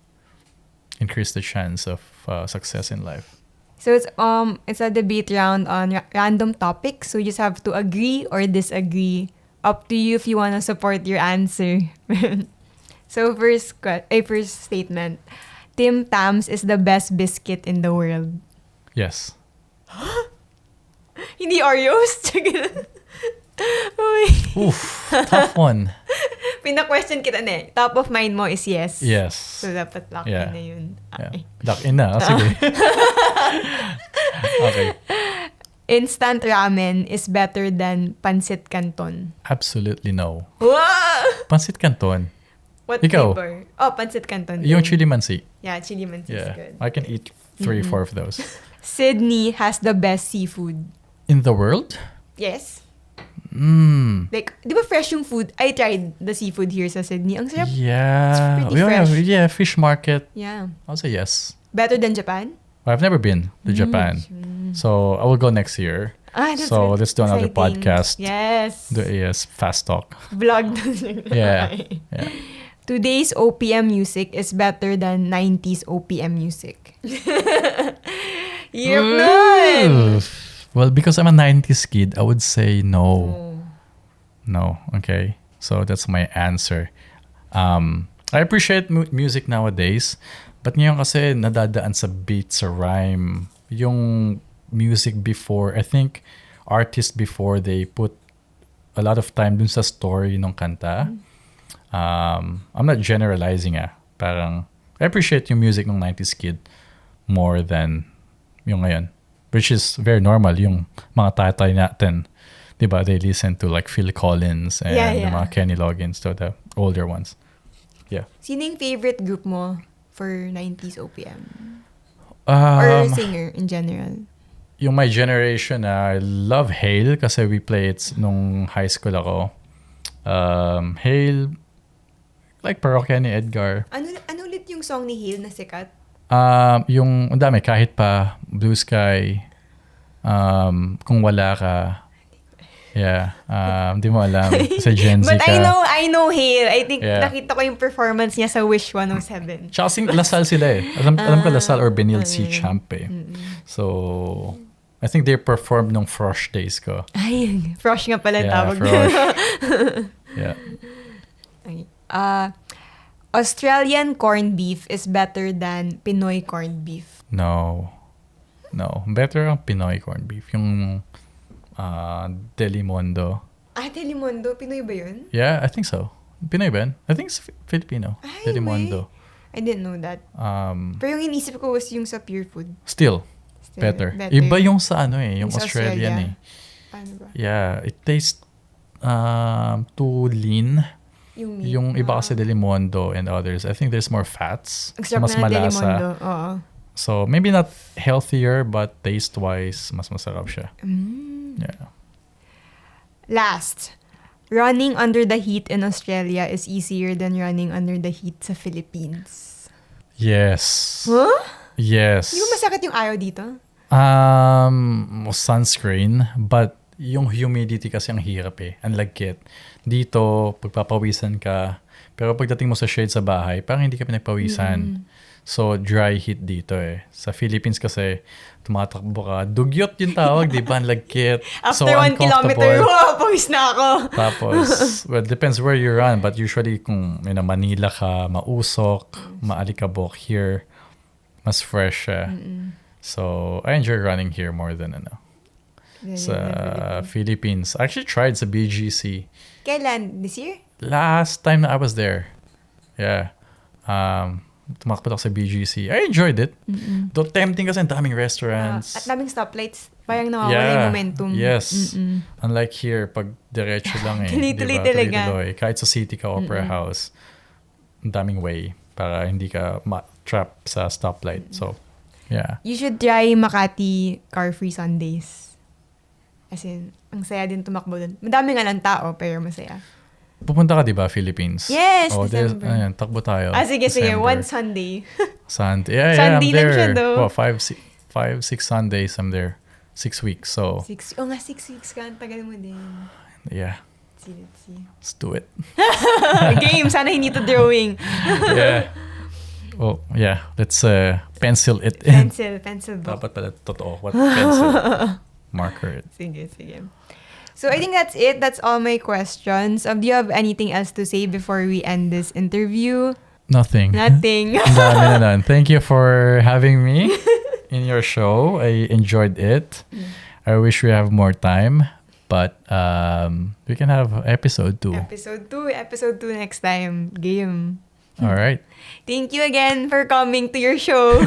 increase the chance of success in life. So it's a debate round on random topics. So you just have to agree or disagree. Up to you if you want to support your answer. So first statement. Tim Tams is the best biscuit in the world. Yes. Hindi Oreos? Uy. Oof, tough one. Pina-question kita na eh. Top of mind mo is yes. Yes. So dapat lock in Yeah. na yun. Yeah. Okay. Lock in na. Sige. Okay. Instant ramen is better than pancit canton. Absolutely no. Wow! Pancit Canton. What Ikaw? flavor? Oh, pancit canton. Yung din. chili mansi. Yeah, chili mansi is Yeah. good. I can eat 3-4 of those. Sydney has the best seafood. In the world? Yes. Mm. Like, di ba fresh yung food? I tried the seafood here sa Sydney. Ang sarap. Yeah. It's pretty fresh. Yeah, fish market. Yeah. I'll say yes. Better than Japan? I've never been to Japan. So I will go next year. Ah, that's So let's do another exciting. podcast. Yes. Yes, fast talk. Vlog. Yeah. Yeah. Today's OPM music is better than 90s OPM music. Hirap nun! Well, because I'm a 90s kid, I would say no. Oh. No. Okay. So that's my answer. I appreciate music nowadays, but ngayon kasi nadadaan sa beat, sa rhyme. Yung music before, I think artists before, they put a lot of time dun sa story ng kanta. I'm not generalizing Parang, I appreciate yung music ng 90s kid more than yung ngayon. Which is very normal. Yung mga tatay natin, diba, they listen to like Phil Collins and yung mga Kenny Loggins, so the older ones. Yeah. Sino yung favorite group mo for 90s OPM? Or singer in general? Yung my generation, I love Hale kasi we play it nung high school ako. Hale, like Parokya ni Edgar. Ano ulit yung song ni Hale na sikat? Yung, ang dami, kahit pa, Blue Sky, Kung Wala Ka. Yeah. Di mo alam. Sa Gen Z But ka. I know Hale. I think Yeah. nakita ko yung performance niya sa Wish 107. Tsaka sing Lasal sila eh. Alam ko Lasal or Benil C. Champ eh. So, I think they performed nung Frosh days ko. Ay, Frosh nga pala Yeah, tawag. Frosh. Yeah. Okay. Australian corned beef is better than Pinoy corned beef. No. Better ang Pinoy corned beef. Yung Delimondo. Delimondo, Pinoy ba yun? Yeah, I think so. Pinoy ba yun? I think it's Filipino. Ay, Delimondo. I didn't know that. Pero yung inisip ko was yung sa Pure Food. Still better. Iba yung sa yung sa Australian eh. Paano ba? Yeah, it tastes too lean. Yung meat. Yung iba kasi Delimondo and others, I think there's more fats. Ang sarap Mas na malasa. Delimondo. Oo. So, maybe not healthier, but taste-wise, mas masarap siya. Yeah. Last. Running under the heat in Australia is easier than running under the heat sa Philippines. Yes. Huh? Yes. Di ba masakit yung ayaw dito? Sunscreen, but yung humidity kasi ang hirap eh. Ang lagkit. Dito, pagpapawisan ka, pero pagdating mo sa shade sa bahay, parang hindi ka pinagpawisan. So, dry heat dito eh. Sa Philippines kasi, tumatakbo ka. Dugyot yung tawag, di ba? Ang lagkit. After so 1 kilometer, wow, pawis na ako. Tapos, well, depends where you run. But usually, kung Manila ka, mausok, maalikabok here, mas fresh siya. So, I enjoy running here more than sa Philippines. I actually tried sa BGC. Kailan? This year? Last time na I was there. Yeah. Tumakbo ako sa BGC. I enjoyed it. Though tempting kasi ang daming restaurants. At daming stoplights. Parang nawawala yung momentum. Yes. Unlike here, pag diretso lang Tuloy-tuloy diba? talaga. Tuloy-tuloy. Kahit sa city ka, opera house, ang daming way para hindi ka trap sa stoplight. So, yeah. You should try Makati car-free Sundays. As in, ang saya din tumakbo dun. Madami nga lang tao, pero masaya. Pupunta ka, di ba, Philippines? Yes, December. December. Ayan, takbo tayo. Sige. December. One Sunday. Sunday. Yeah, Sunday I'm lang there. siya, though. 5, 6 Sundays, I'm there. 6 weeks, so 6 weeks ka. Ang tagal mo din. yeah. Let's see. Let's do it. Game, sana hindi to drawing. Yeah. Oh, yeah. Let's pencil it in. Pencil book. Dapat pala totoo. What pencil? Marker it. Sige. So I think that's it. That's all my questions. Do you have anything else to say before we end this interview? Nothing. Nothing. Ang dami na nun. Thank you for having me in your show. I enjoyed it. I wish we have more time, but we can have episode 2. Episode 2 next time. Game. All right. Thank you again for coming to your show.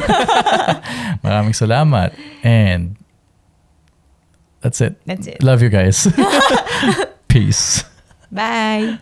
Maraming salamat. And that's it. That's it. Love you guys. Peace. Bye.